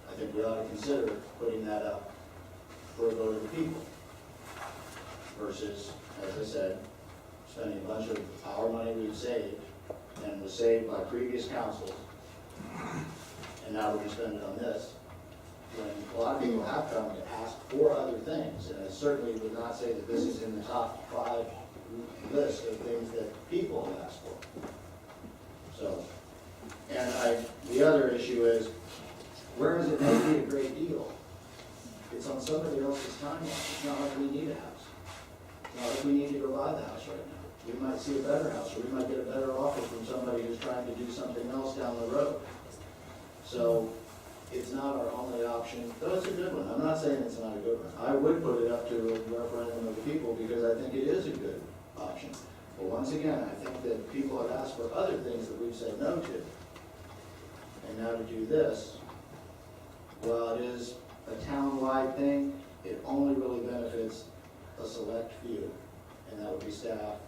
I think we ought to consider putting that up for a vote of the people versus, as I said, spending a bunch of our money we've saved and was saved by previous councils, and now we're going to spend it on this, when a lot of people have come to ask for other things, and I certainly would not say that this is in the top 5 list of things that people have asked for. So, and the other issue is, where is it going to be a great deal? It's on somebody else's timeline. It's not like we need a house. It's not like we need to go buy the house right now. We might see a better house, or we might get a better offer from somebody who's trying to do something else down the road. So it's not our only option, though it's a good one. I'm not saying it's not a good one. I would put it up to a referendum of the people because I think it is a good option. But once again, I think that people have asked for other things that we've said no to. And now to do this, while it is a town-wide thing, it only really benefits a select few. And that would be staff,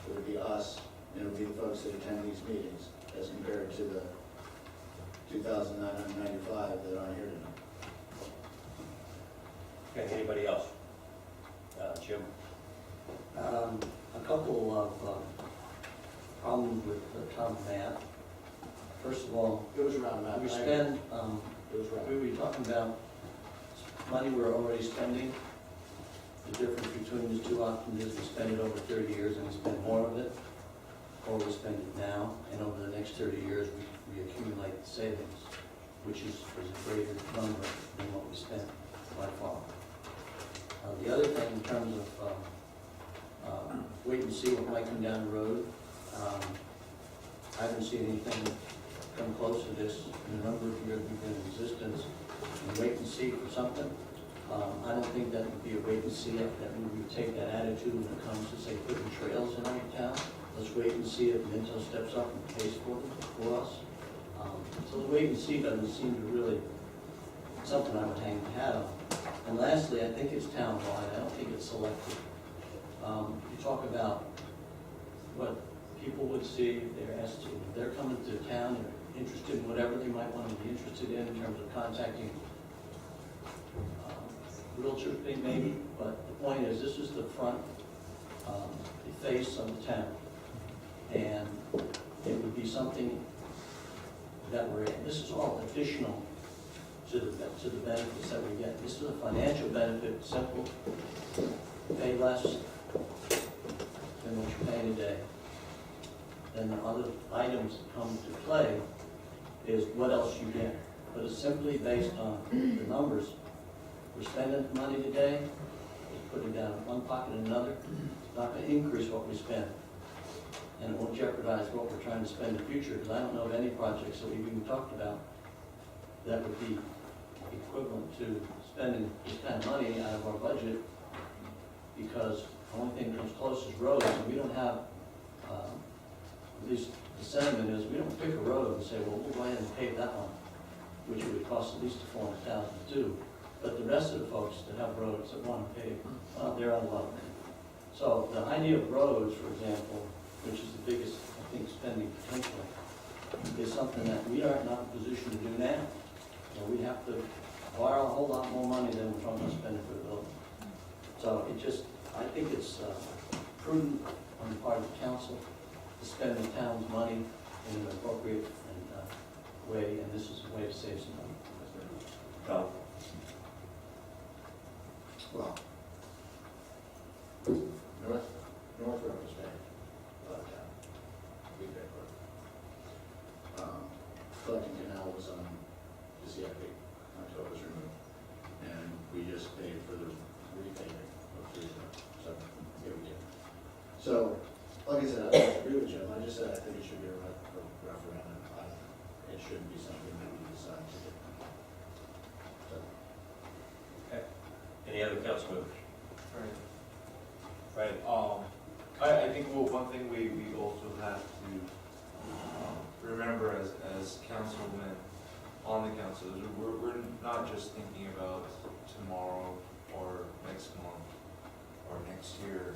it would be us, and it would be the folks that attend these meetings as compared to the 2,995 that aren't here tonight. Okay, anybody else? Jim? A couple of problems with the town map. First of all, It was around that. we spend, It was around. we were talking about money we're already spending. The difference between the two options is we spend it over 30 years and we spend more of it, or we spend it now, and over the next 30 years, we accumulate the savings, which is a greater number than what we spent by far. The other thing in terms of wait and see what might come down the road, I haven't seen anything come close to this in the number of years we've been in existence. And wait and see for something. I don't think that would be a wait and see if that we would take that attitude when it comes to, say, putting trails in our town. Let's wait and see if Minto steps up and pays for them for us. So the wait and see doesn't seem to really, something I would hang my hat on. And lastly, I think it's town-wide. I don't think it's selective. You talk about what people would see if they're asked to, if they're coming to town, they're interested in whatever they might want to be interested in terms of contacting realtors maybe, but the point is, this is the front, the face of the town. And it would be something that we're, this is all additional to the benefits that we get. This is a financial benefit, simple, pay less than what you're paying today. Then the other items that come to play is what else you get. But it's simply based on the numbers. We're spending money today, we're putting down one pocket and another. It's not going to increase what we spend. And it won't jeopardize what we're trying to spend in the future, because I don't know of any projects that we've even talked about that would be equivalent to spending this kind of money out of our budget, because the only thing that comes close is roads, and we don't have, at least the sentiment is, we don't pick a road and say, well, we'll go ahead and pave that one, which it would cost at least $400,000 to do. But the rest of the folks that have roads that want to pave, they're on a lot of money. So the idea of roads, for example, which is the biggest, I think, spending potentially, is something that we are not in a position to do now. So we have to borrow a whole lot more money than we're trying to spend for the building. So it just, I think it's prudent on the part of the council to spend the town's money in an appropriate way, and this is a way to save some money. Tom? Well, Northrop was paid by the town. We paid for it. Collecting Canal was on the CIP until it was removed. And we just paid for the repaving of So, here we go. So, like I said, I don't agree with Jim, I just said I think it should be a referendum. It shouldn't be something that we decide to do. So, Any other council members? Right. I think one thing we also have to remember as councilmen on the council is we're not just thinking about tomorrow or next month or next year.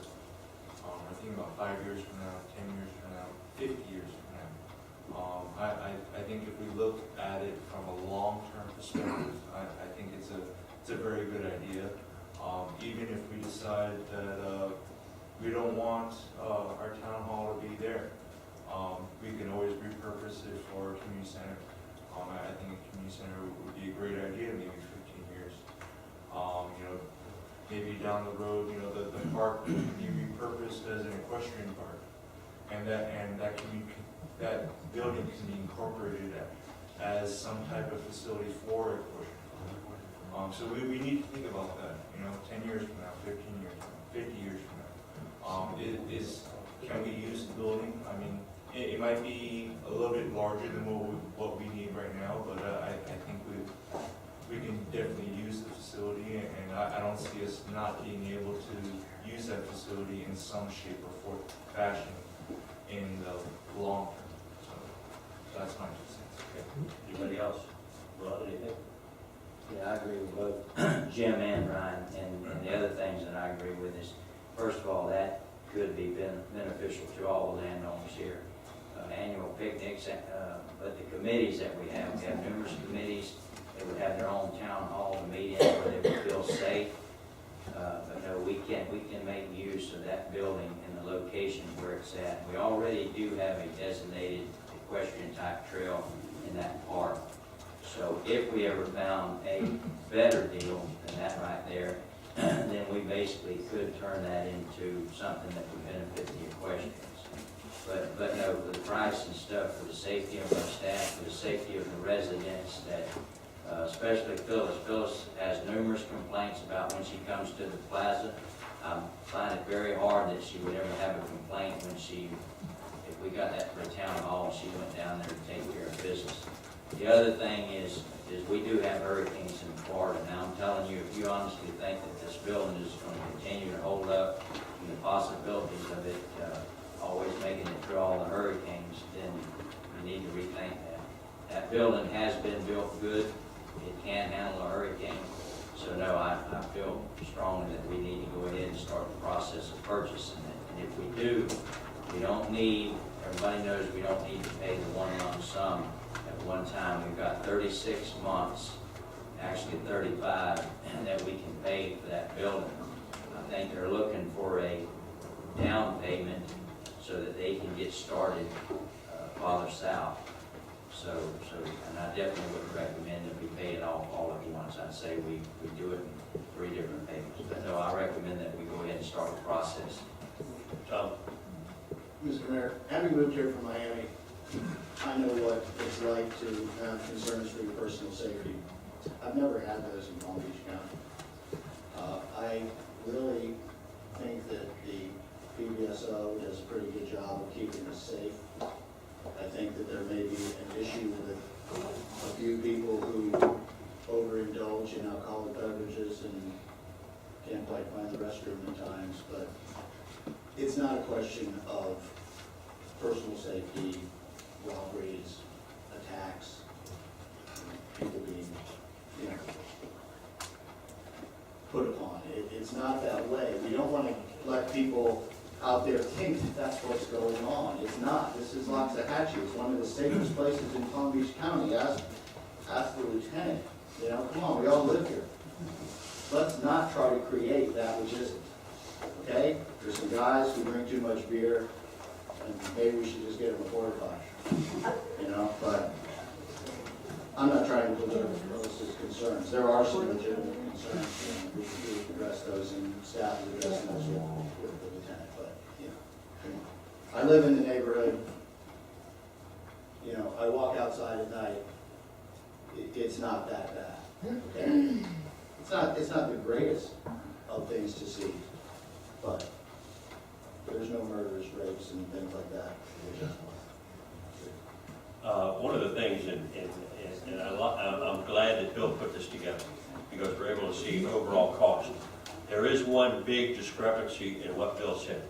We're thinking about 5 years from now, 10 years from now, 50 years from now. I think if we look at it from a long-term perspective, I think it's a very good idea. Even if we decide that we don't want our town hall to be there, we can always repurpose it for a community center. I think a community center would be a great idea maybe 15 years. Maybe down the road, the park can be repurposed as an equestrian park, and that building can be incorporated as some type of facility for equestrian park. So we need to think about that. 10 years from now, 15 years from now, 50 years from now. Can we use the building? I mean, it might be a little bit larger than what we need right now, but I think we can definitely use the facility, and I don't see us not being able to use that facility in some shape or form, fashion in the long term. So that's my 2 cents. Anybody else? Rod, anything? Yeah, I agree with both Jim and Brian, and the other things that I agree with is, first of all, that could be beneficial to all the landowners here. Annual picnics, but the committees that we have numerous committees. They would have their own town hall to meet in where they would feel safe. But no, we can make use of that building and the location where it's at. We already do have a designated equestrian type trail in that park. So if we ever found a better deal than that right there, then we basically could turn that into something that would benefit the equestrians. But no, for the price and stuff, for the safety of our staff, for the safety of the residents, that especially Phyllis. Phyllis has numerous complaints about when she comes to the plaza. I find it very hard that she would ever have a complaint when if we got that for a town hall, she went down there to take care of business. The other thing is we do have hurricanes in Florida. Now, I'm telling you, if you honestly think that this building is going to continue to hold up and the possibilities of it always making it through all the hurricanes, then we need to rethink that. That building has been built good. It can handle a hurricane. So no, I feel strongly that we need to go ahead and start the process of purchasing it. And if we do, we don't need, everybody knows we don't need to pay the one lump sum at one time. We've got 36 months, actually 35, that we can pay for that building. I think they're looking for a down payment so that they can get started farther south. So, and I definitely would recommend that we pay it off all at once. I'd say we do it in 3 different payments. But no, I recommend that we go ahead and start the process. Tom? Mr. Mayor, having moved here from Miami, I know what it's like to have concerns for your personal safety. I've never had those in Palm Beach County. I really think that the PBSO does a pretty good job of keeping us safe. I think that there may be an issue with a few people who overindulge in alcoholic beverages and can't quite find the restroom at times, but it's not a question of personal safety, robberies, attacks, people being, put upon. It's not that way. We don't want to let people out there think that that's what's going on. It's not. This is Loxahatchee. It's one of the safest places in Palm Beach County. Ask the lieutenant. Come on, we all live here. Let's not try to create that which isn't. Okay? There's some guys who drink too much beer, and maybe we should just get them a porta potty. But I'm not trying to belittle Phyllis's concerns. There are some legitimate concerns, and we address those, and staff is addressing those with the lieutenant. But, I live in the neighborhood. I walk outside at night. It's not that bad. Okay? It's not the greatest of things to see. but there's no murders, rapes, and things like that. One of the things, and I'm glad that Bill put this together, because we're able to see overall cost. There is one big discrepancy in what Bill said,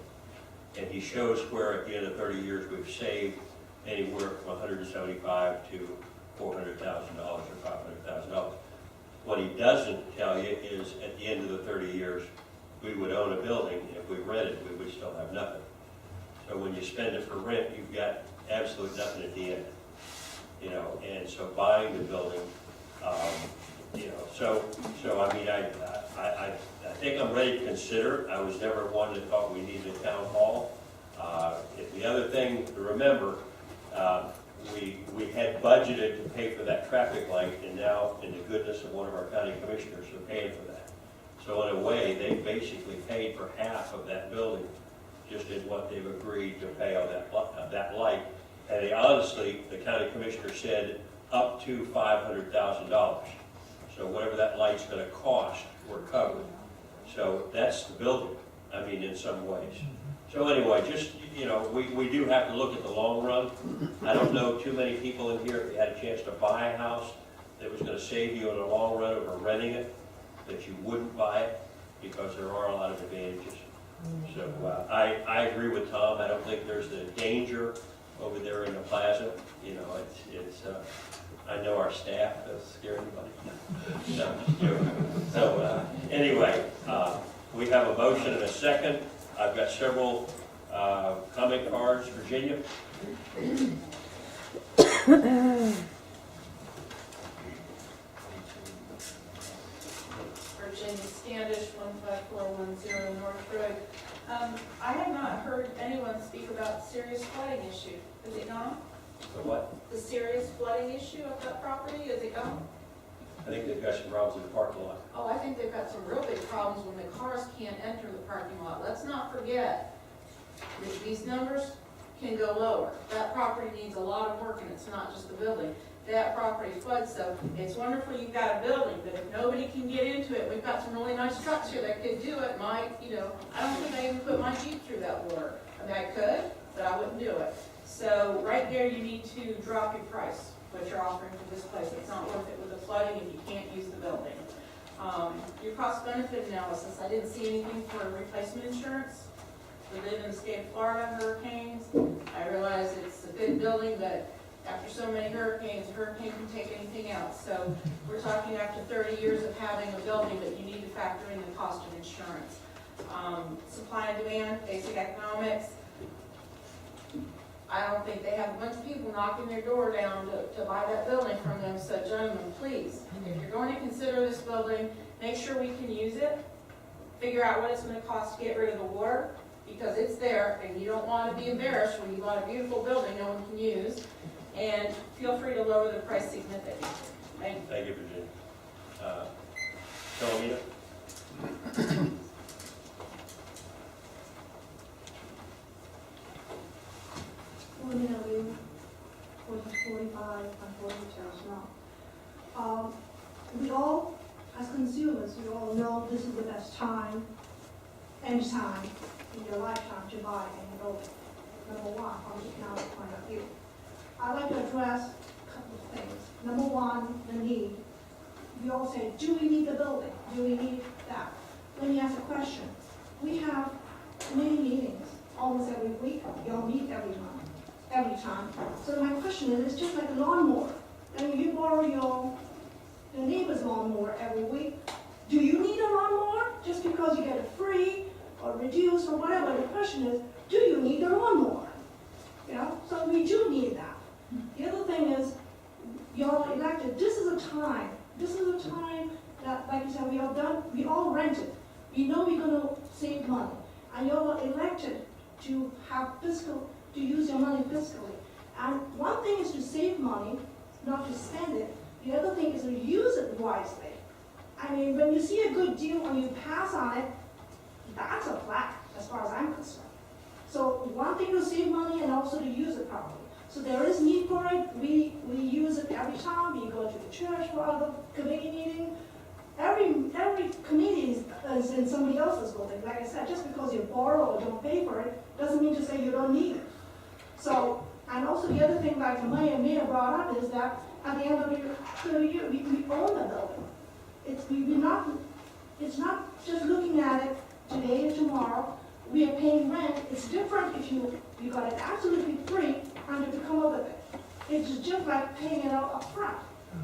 and he shows where at the end of 30 years we've saved anywhere from $175,000 to $400,000 or $500,000. What he doesn't tell you is at the end of the 30 years, we would own a building, and if we rented, we would still have nothing. So when you spend it for rent, you've got absolutely nothing at the end. You know, and so buying the building, you know, so I mean, I think I'm ready to consider it. I was never one that thought we needed a town hall. The other thing to remember, we had budgeted to pay for that traffic light, and now, in the goodness of one of our county commissioners, are paying for that. So in a way, they basically paid for half of that building, just in what they've agreed to pay on that light. And they honestly, the county commissioner said, up to $500,000. So whatever that light's gonna cost, we're covered. So that's the building, I mean, in some ways. So anyway, just, you know, we do have to look at the long run. I don't know too many people in here, if you had a chance to buy a house that was gonna save you in the long run over renting it, that you wouldn't buy it, because there are a lot of advantages. So I agree with Tom. I don't think there's the danger over there in the plaza. You know, it's I know our staff doesn't scare anybody. So anyway, we have a motion and a second. I've got several comment cards. Virginia? Virginia Standish, 15410 North Road. I have not heard anyone speak about serious flooding issue. Is it gone? The what? The serious flooding issue of that property, is it gone? I think they've got some problems in the parking lot. Oh, I think they've got some real big problems when the cars can't enter the parking lot. Let's not forget that these numbers can go lower. That property needs a lot of work, and it's not just the building. That property floods, so it's wonderful you've got a building, but if nobody can get into it, we've got some really nice trucks here that could do it. You know, I don't think I even put my Jeep through that water. I mean, I could, but I wouldn't do it. So right there, you need to drop your price, what you're offering for this place. It's not worth it with the flooding if you can't use the building. Your cost-benefit analysis, I didn't see anything for replacement insurance. We live in the state of Florida, hurricanes. I realize it's a good building, but after so many hurricanes, a hurricane can take anything out. So we're talking after 30 years of having a building that you need to factor in the cost of insurance. Supply and demand, basic economics. I don't think they have a bunch of people knocking their door down to buy that building from them. So gentlemen, please, if you're going to consider this building, make sure we can use it. Figure out what it's going to cost to get rid of the water, because it's there and you don't want to be embarrassed when you bought a beautiful building no one can use. And feel free to lower the price significantly. Thank you. Thank you, Virginia. Philomena? Philomena Liu, 45 and 40 now. We all, as consumers, we all know this is the best time, any time in your lifetime to buy any building. Number one, from the economic point of view. I'd like to address a couple of things. Number one, the need. We all say, do we need the building? Do we need that? Let me ask a question. We have many meetings almost every week. We all meet every time. So my question is, it's just like a lawnmower. And you borrow your neighbor's lawnmower every week. Do you need a lawnmower just because you get it free or reduced or whatever? The question is, do you need a lawnmower? You know, so we do need that. The other thing is, you're elected. This is a time that, like you said, we all rented. We know we're going to save money. And you're elected to use your money fiscally. And one thing is to save money, not to spend it. The other thing is to use it wisely. I mean, when you see a good deal and you pass on it, that's a plaque, as far as I'm concerned. So one thing to save money and also to use it properly. So there is need for it. We use it every time. We go to the church for other committee meeting. every committee is in somebody else's building. Like I said, just because you borrow or don't pay for it, doesn't mean to say you don't need it. So, and also the other thing like Mayor brought up is that at the end of the year, we own the building. It's not just looking at it today or tomorrow. We are paying rent. It's different if you got it absolutely free and you come up with it. It's just like paying it out up front.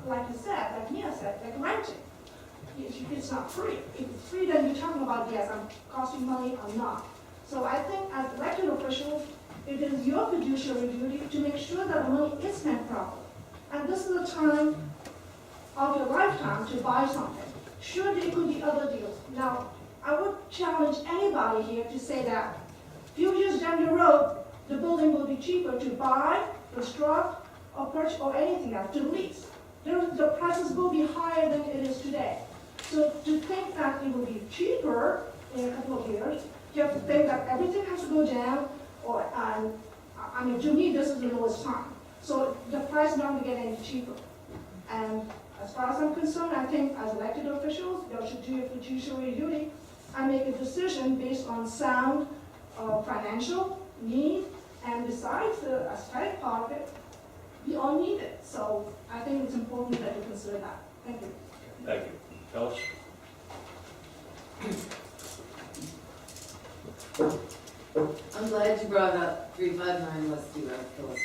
Like you said, like Mia said, like renting. It's not free. If it's free, then you're talking about, yes, I'm costing money, I'm not. So I think as elected officials, it is your fiduciary duty to make sure that the money is spent properly. And this is a time of your lifetime to buy something. Sure, there could be other deals. Now, I would challenge anybody here to say that few years down the road, the building will be cheaper to buy, construct, or purchase, or anything else, to lease. The prices will be higher than it is today. So to think that it will be cheaper in a couple of years, you have to think that everything has to go down, or, I mean, to me, this is the lowest time. So the price is not going to get any cheaper. And as far as I'm concerned, I think as elected officials, you should do your fiduciary duty and make a decision based on sound financial need, and besides the aesthetic part of it, we all need it. So I think it's important that you consider that. Thank you. Thank you. Phyllis? I'm glad you brought up 359 West D Road, Phyllis.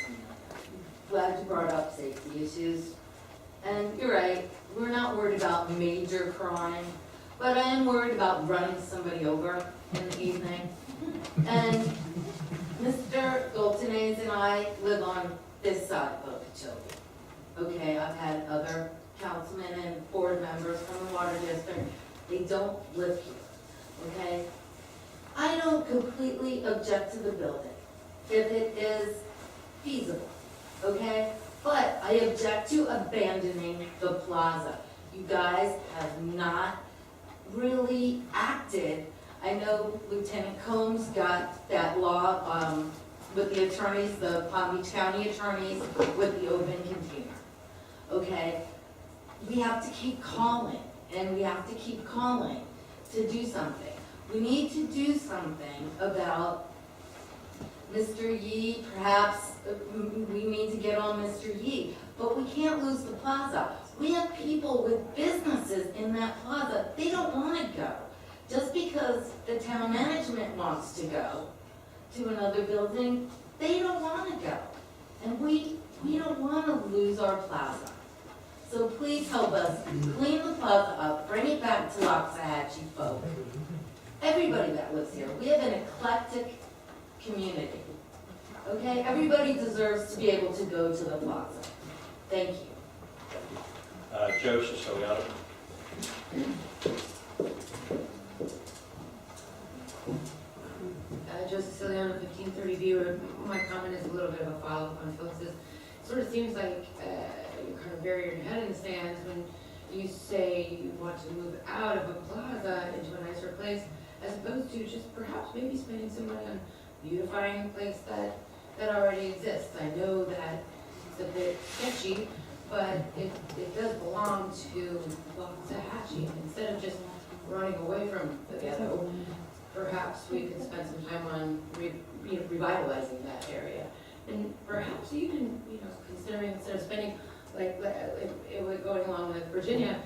Glad you brought up safety issues. And you're right, we're not worried about major crime, but I am worried about running somebody over in the evening. And Mr. Goltenay and I live on this side of Okeechobee. Okay, I've had other councilmen and board members from the water district. They don't live here, okay? I don't completely object to the building if it is feasible, okay? But I object to abandoning the plaza. You guys have not really acted. I know Lieutenant Combs got that law with the attorneys, the Palm Beach County attorneys, with the open container. Okay? We have to keep calling, and we have to keep calling to do something. We need to do something about Mr. Yee. Perhaps we need to get on Mr. Yee, but we can't lose the plaza. We have people with businesses in that plaza. They don't want to go. Just because the town management wants to go to another building, they don't want to go. And we don't want to lose our plaza. So please help us clean the plaza up, bring it back to Loxahatchee folk. Everybody that lives here, we have an eclectic community. Okay, everybody deserves to be able to go to the plaza. Thank you. Joe Siciliano. Joe Siciliano, 1530 B Road. My comment is a little bit of a follow-up on Phyllis's. It sort of seems like you kind of bury your head in the sands when you say you want to move out of a plaza into a nicer place, as opposed to just perhaps maybe spending some money on beautifying a place that already exists. I know that it's a bit sketchy, but it does belong to Loxahatchee. Instead of just running away from the ghetto, perhaps we could spend some time on revitalizing that area. And perhaps even, considering instead of spending, like it was going along with Virginia,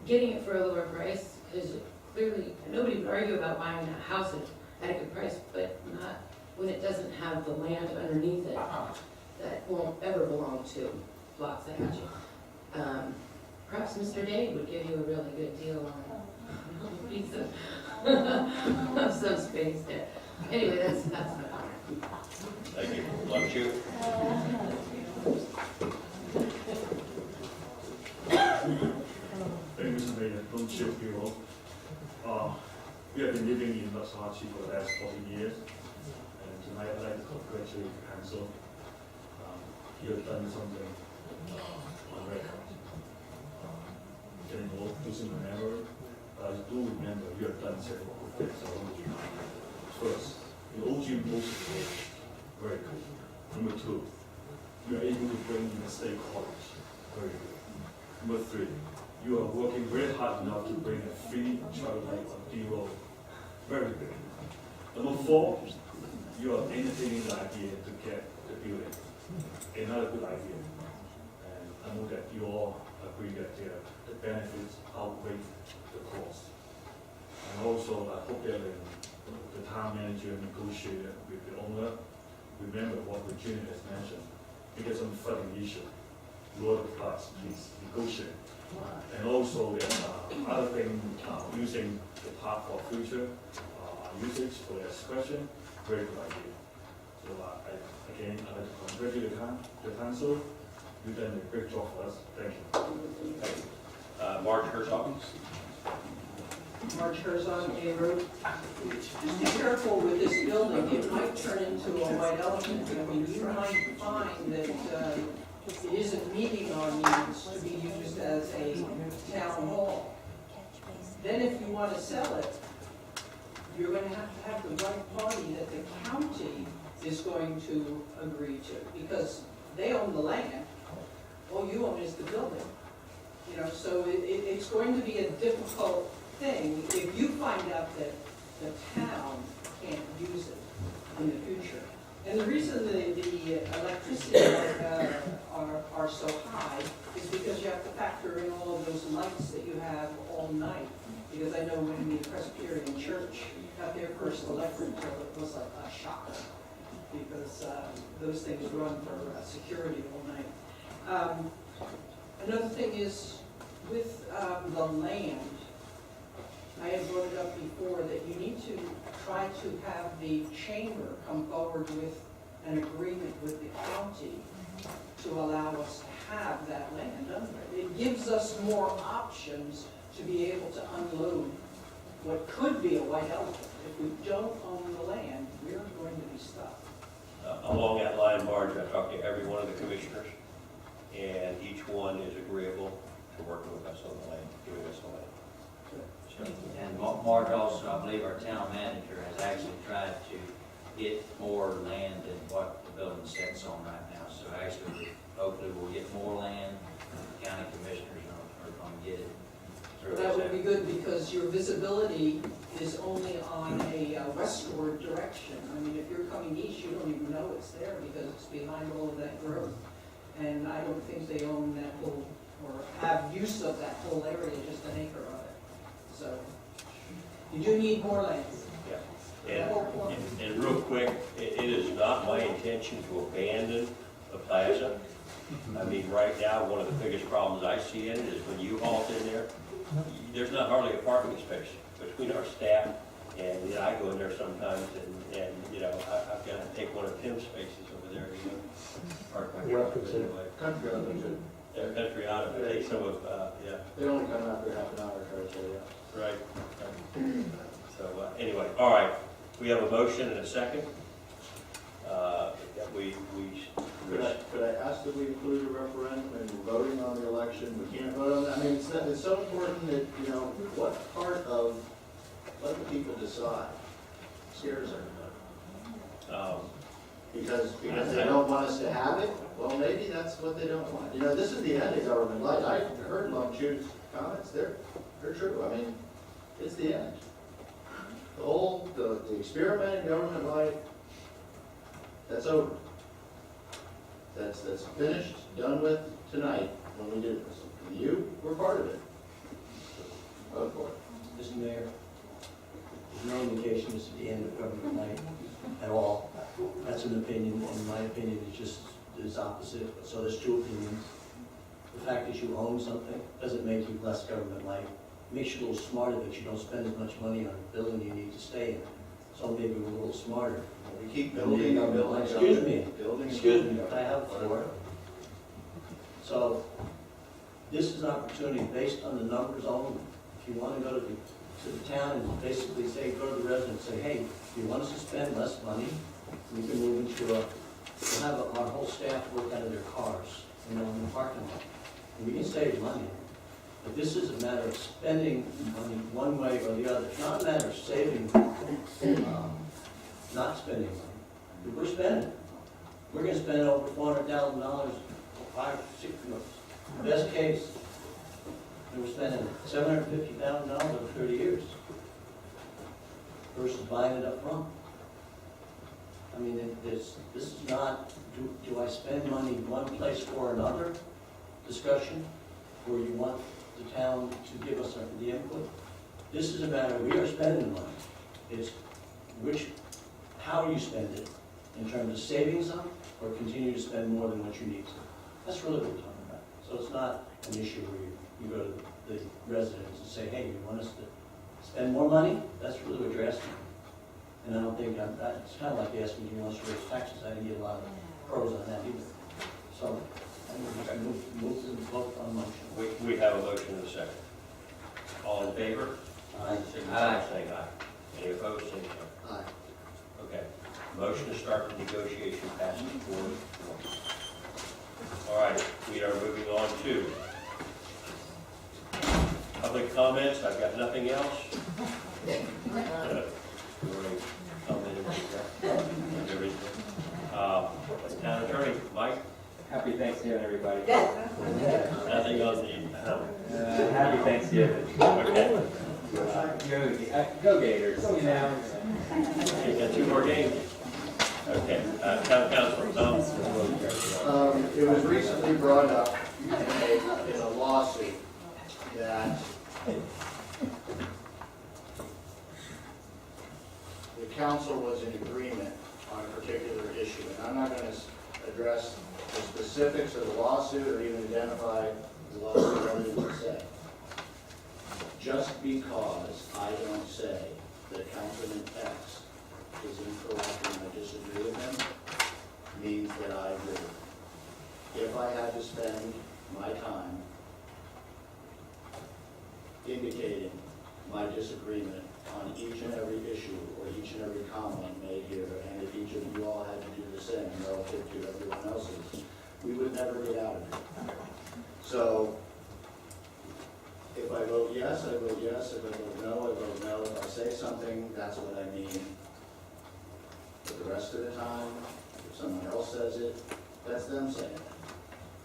getting it for a lower price, because clearly nobody would argue about buying a house at a good price, but not when it doesn't have the land underneath it that won't ever belong to Loxahatchee. Perhaps Mr. Day would give you a really good deal on a piece of some space there. Anyway, that's my comment. Thank you. Love you. Thank you, Mr. Mayor. Don't chill people. We have been living in Loxahatchee for the last 40 years. And tonight I'd like to congratulate the council. You have done something on record. Getting old, losing my memory. But I do remember you have done several good things around you. First, the OG most very good. Number two, you are able to bring in the state college. Very good. Number three, you are working very hard enough to bring a free travel light on D Road. Very good. Number 4, you are entertaining the idea to get the building. Another good idea. And I know that you all agree that the benefits outweigh the cost. And also, I hope that the town manager negotiated with the owner. Remember what Virginia has mentioned. Because of the flooding issue, road plus, please negotiate. And also, other thing, using the park for future usage for the expression, very good idea. So again, I'd like to congratulate the council. You've done a great job for us. Thank you. Marge Herzog. Marge Herzog, A Road. Just be careful with this building, it might turn into a white elephant. I mean, you might find that it isn't meeting our needs to be used as a town hall. Then if you want to sell it, you're going to have the right party that the county is going to agree to, because they own the land. All you own is the building. You know, so it's going to be a difficult thing if you find out that the town can't use it in the future. And the reason the electricity are so high is because you have to factor in all of those lights that you have all night. Because I know when the Presbyterian Church got their first electric bill, it was a shock. Because those things run for security all night. Another thing is with the land, I had brought it up before that you need to try to have the chamber come forward with an agreement with the county to allow us to have that land under it. It gives us more options to be able to unload what could be a white elephant. If we don't own the land, we're going to be stuck. Along that line, Marge, I talked to every one of the commissioners, and each one is agreeable to working with us on the land, giving us the land. And Marge also, I believe our town manager has actually tried to get more land than what the building sits on right now. So actually, hopefully we'll get more land, the county commissioners are going to get it. That would be good because your visibility is only on a westward direction. I mean, if you're coming east, you don't even know it's there because it's behind all of that growth. And I don't think they own that whole, or have use of that whole area, just an acre of it. So, you do need more land. Yeah. And real quick, it is not my intention to abandon the plaza. I mean, right now, one of the biggest problems I see in it is when you halt in there, there's not hardly a parking space between our staff, and you know, I go in there sometimes, and you know, I've got to take one of Tim's spaces over there, you know, park my truck anyway. Country out of it. Yeah, country out of it, take some of, yeah. They only come after half an hour, try to tell you. Right. So, anyway, all right, we have a motion and a second. That we. Could I ask that we include a referendum and voting on the election? We can't vote on that. I mean, it's so important that, you know, what part of, let the people decide scares everybody. Because they don't want us to have it? Well, maybe that's what they don't want. You know, this is the end of government light. I heard Longshoo's comments. They're true. I mean, it's the end. The experiment in government light, that's over. That's finished, done with tonight when we did this. And you were part of it. Vote for it. Mr. Mayor, there's no indication this is the end of government light at all. That's an opinion, and my opinion is opposite. So there's two opinions. The fact that you own something doesn't make you less government light. It makes you a little smarter that you don't spend as much money on a building you need to stay in. So maybe we're a little smarter. We keep building and building. Excuse me. Building. Excuse me, I have the floor. So this is an opportunity based on the numbers only. If you want to go to the town and basically say, go to the residents, say, hey, if you want us to spend less money, we can move into we'll have our whole staff work out of their cars, in the parking lot. And we can save money. But this is a matter of spending money one way or the other. It's not a matter of saving, not spending money. We're spending. We're going to spend over $400,000, 5, 6 months. Best case. And we're spending $750,000 over 30 years versus buying it up front. I mean, this is not, do I spend money one place or another discussion, or you want the town to give us the input? This is a matter, we are spending the money. It's how you spend it, in terms of saving some, or continue to spend more than what you need to. That's really what we're talking about. So it's not an issue where you go to the residents and say, hey, you want us to spend more money? That's really what you're asking. And I don't think, it's kind of like asking, do you want us to raise taxes? I didn't get a lot of pros on that either. So, I move to vote on the motion. We have a motion and a second. All in favor? Aye. Signify by saying aye. Any opposed, same sign. Aye. Okay. Motion to start the negotiation passes 4-1. All right, we are moving on to public comments. I've got nothing else. You already commented on everything. Town attorney, Mike? Happy Thanksgiving, everybody. Nothing on the, Happy Thanksgiving. okay. Go Gators, you know. You got 2 more games. Okay, town council, Tom? It was recently brought up in a lawsuit that the council was in agreement on a particular issue. And I'm not going to address the specifics of the lawsuit or even identify the lawsuit or anything to say. Just because I don't say that Councilman X is incorrect and I disagree with him, means that I agree. If I had to spend my time indicating my disagreement on each and every issue or each and every comment made here, and if each of you all had to do the same relative to everyone else's, we would never get out of it. So, if I vote yes, I vote yes. If I vote no, I vote no. If I say something, that's what I mean. But the rest of the time, if someone else says it, that's them saying it.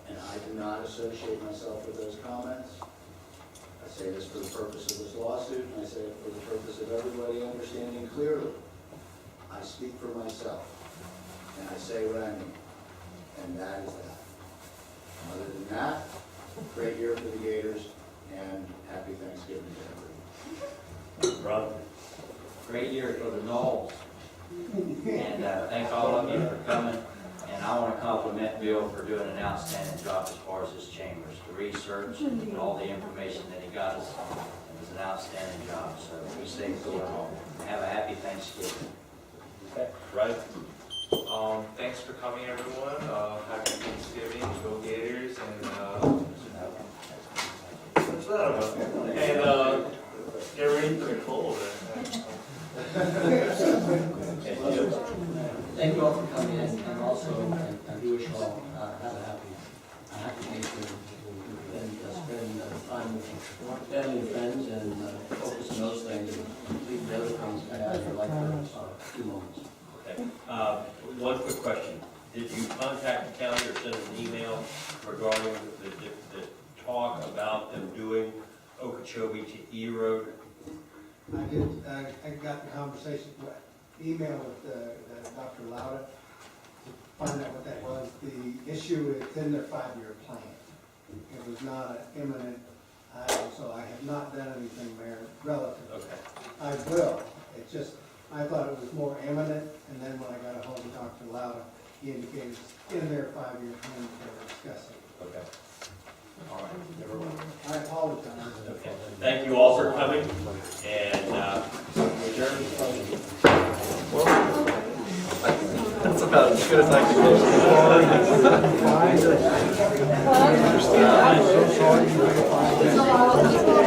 And I do not associate myself with those comments. I say this for the purpose of this lawsuit, and I say it for the purpose of everybody understanding clearly. I speak for myself, and I say what I mean, and that is that. Other than that, great year for the Gators, and happy Thanksgiving to everyone. Ron? Great year for the Knolls. And thank all of you for coming. And I want to compliment Bill for doing an outstanding job as far as his chambers. The research and all the information that he got us, it was an outstanding job. So be safe, go home. Have a happy Thanksgiving. Okay, right? Thanks for coming, everyone. Happy Thanksgiving, go Gators, and get ready for the cold. Thank you all for coming in, and also, I do wish you all have a happy Thanksgiving, and spend time with family and friends, and focus on those things, and leave the other things for like for 2 moments. Okay. One quick question. Did you contact the county or send an email regarding the talk about them doing Okeechobee to E Road? I did, I got the conversation, email with Dr. Lauda to find out what that was. The issue is in their 5-year plan. It was not an imminent, so I have not done anything there relative. Okay. I will. It's just, I thought it was more imminent, and then when I got a hold of Dr. Lauda, he indicated in their 5-year plan that they were discussing. Okay. All right, never mind. I apologize. Okay. Thank you all for coming, and adjourn. That's about as good as I can do.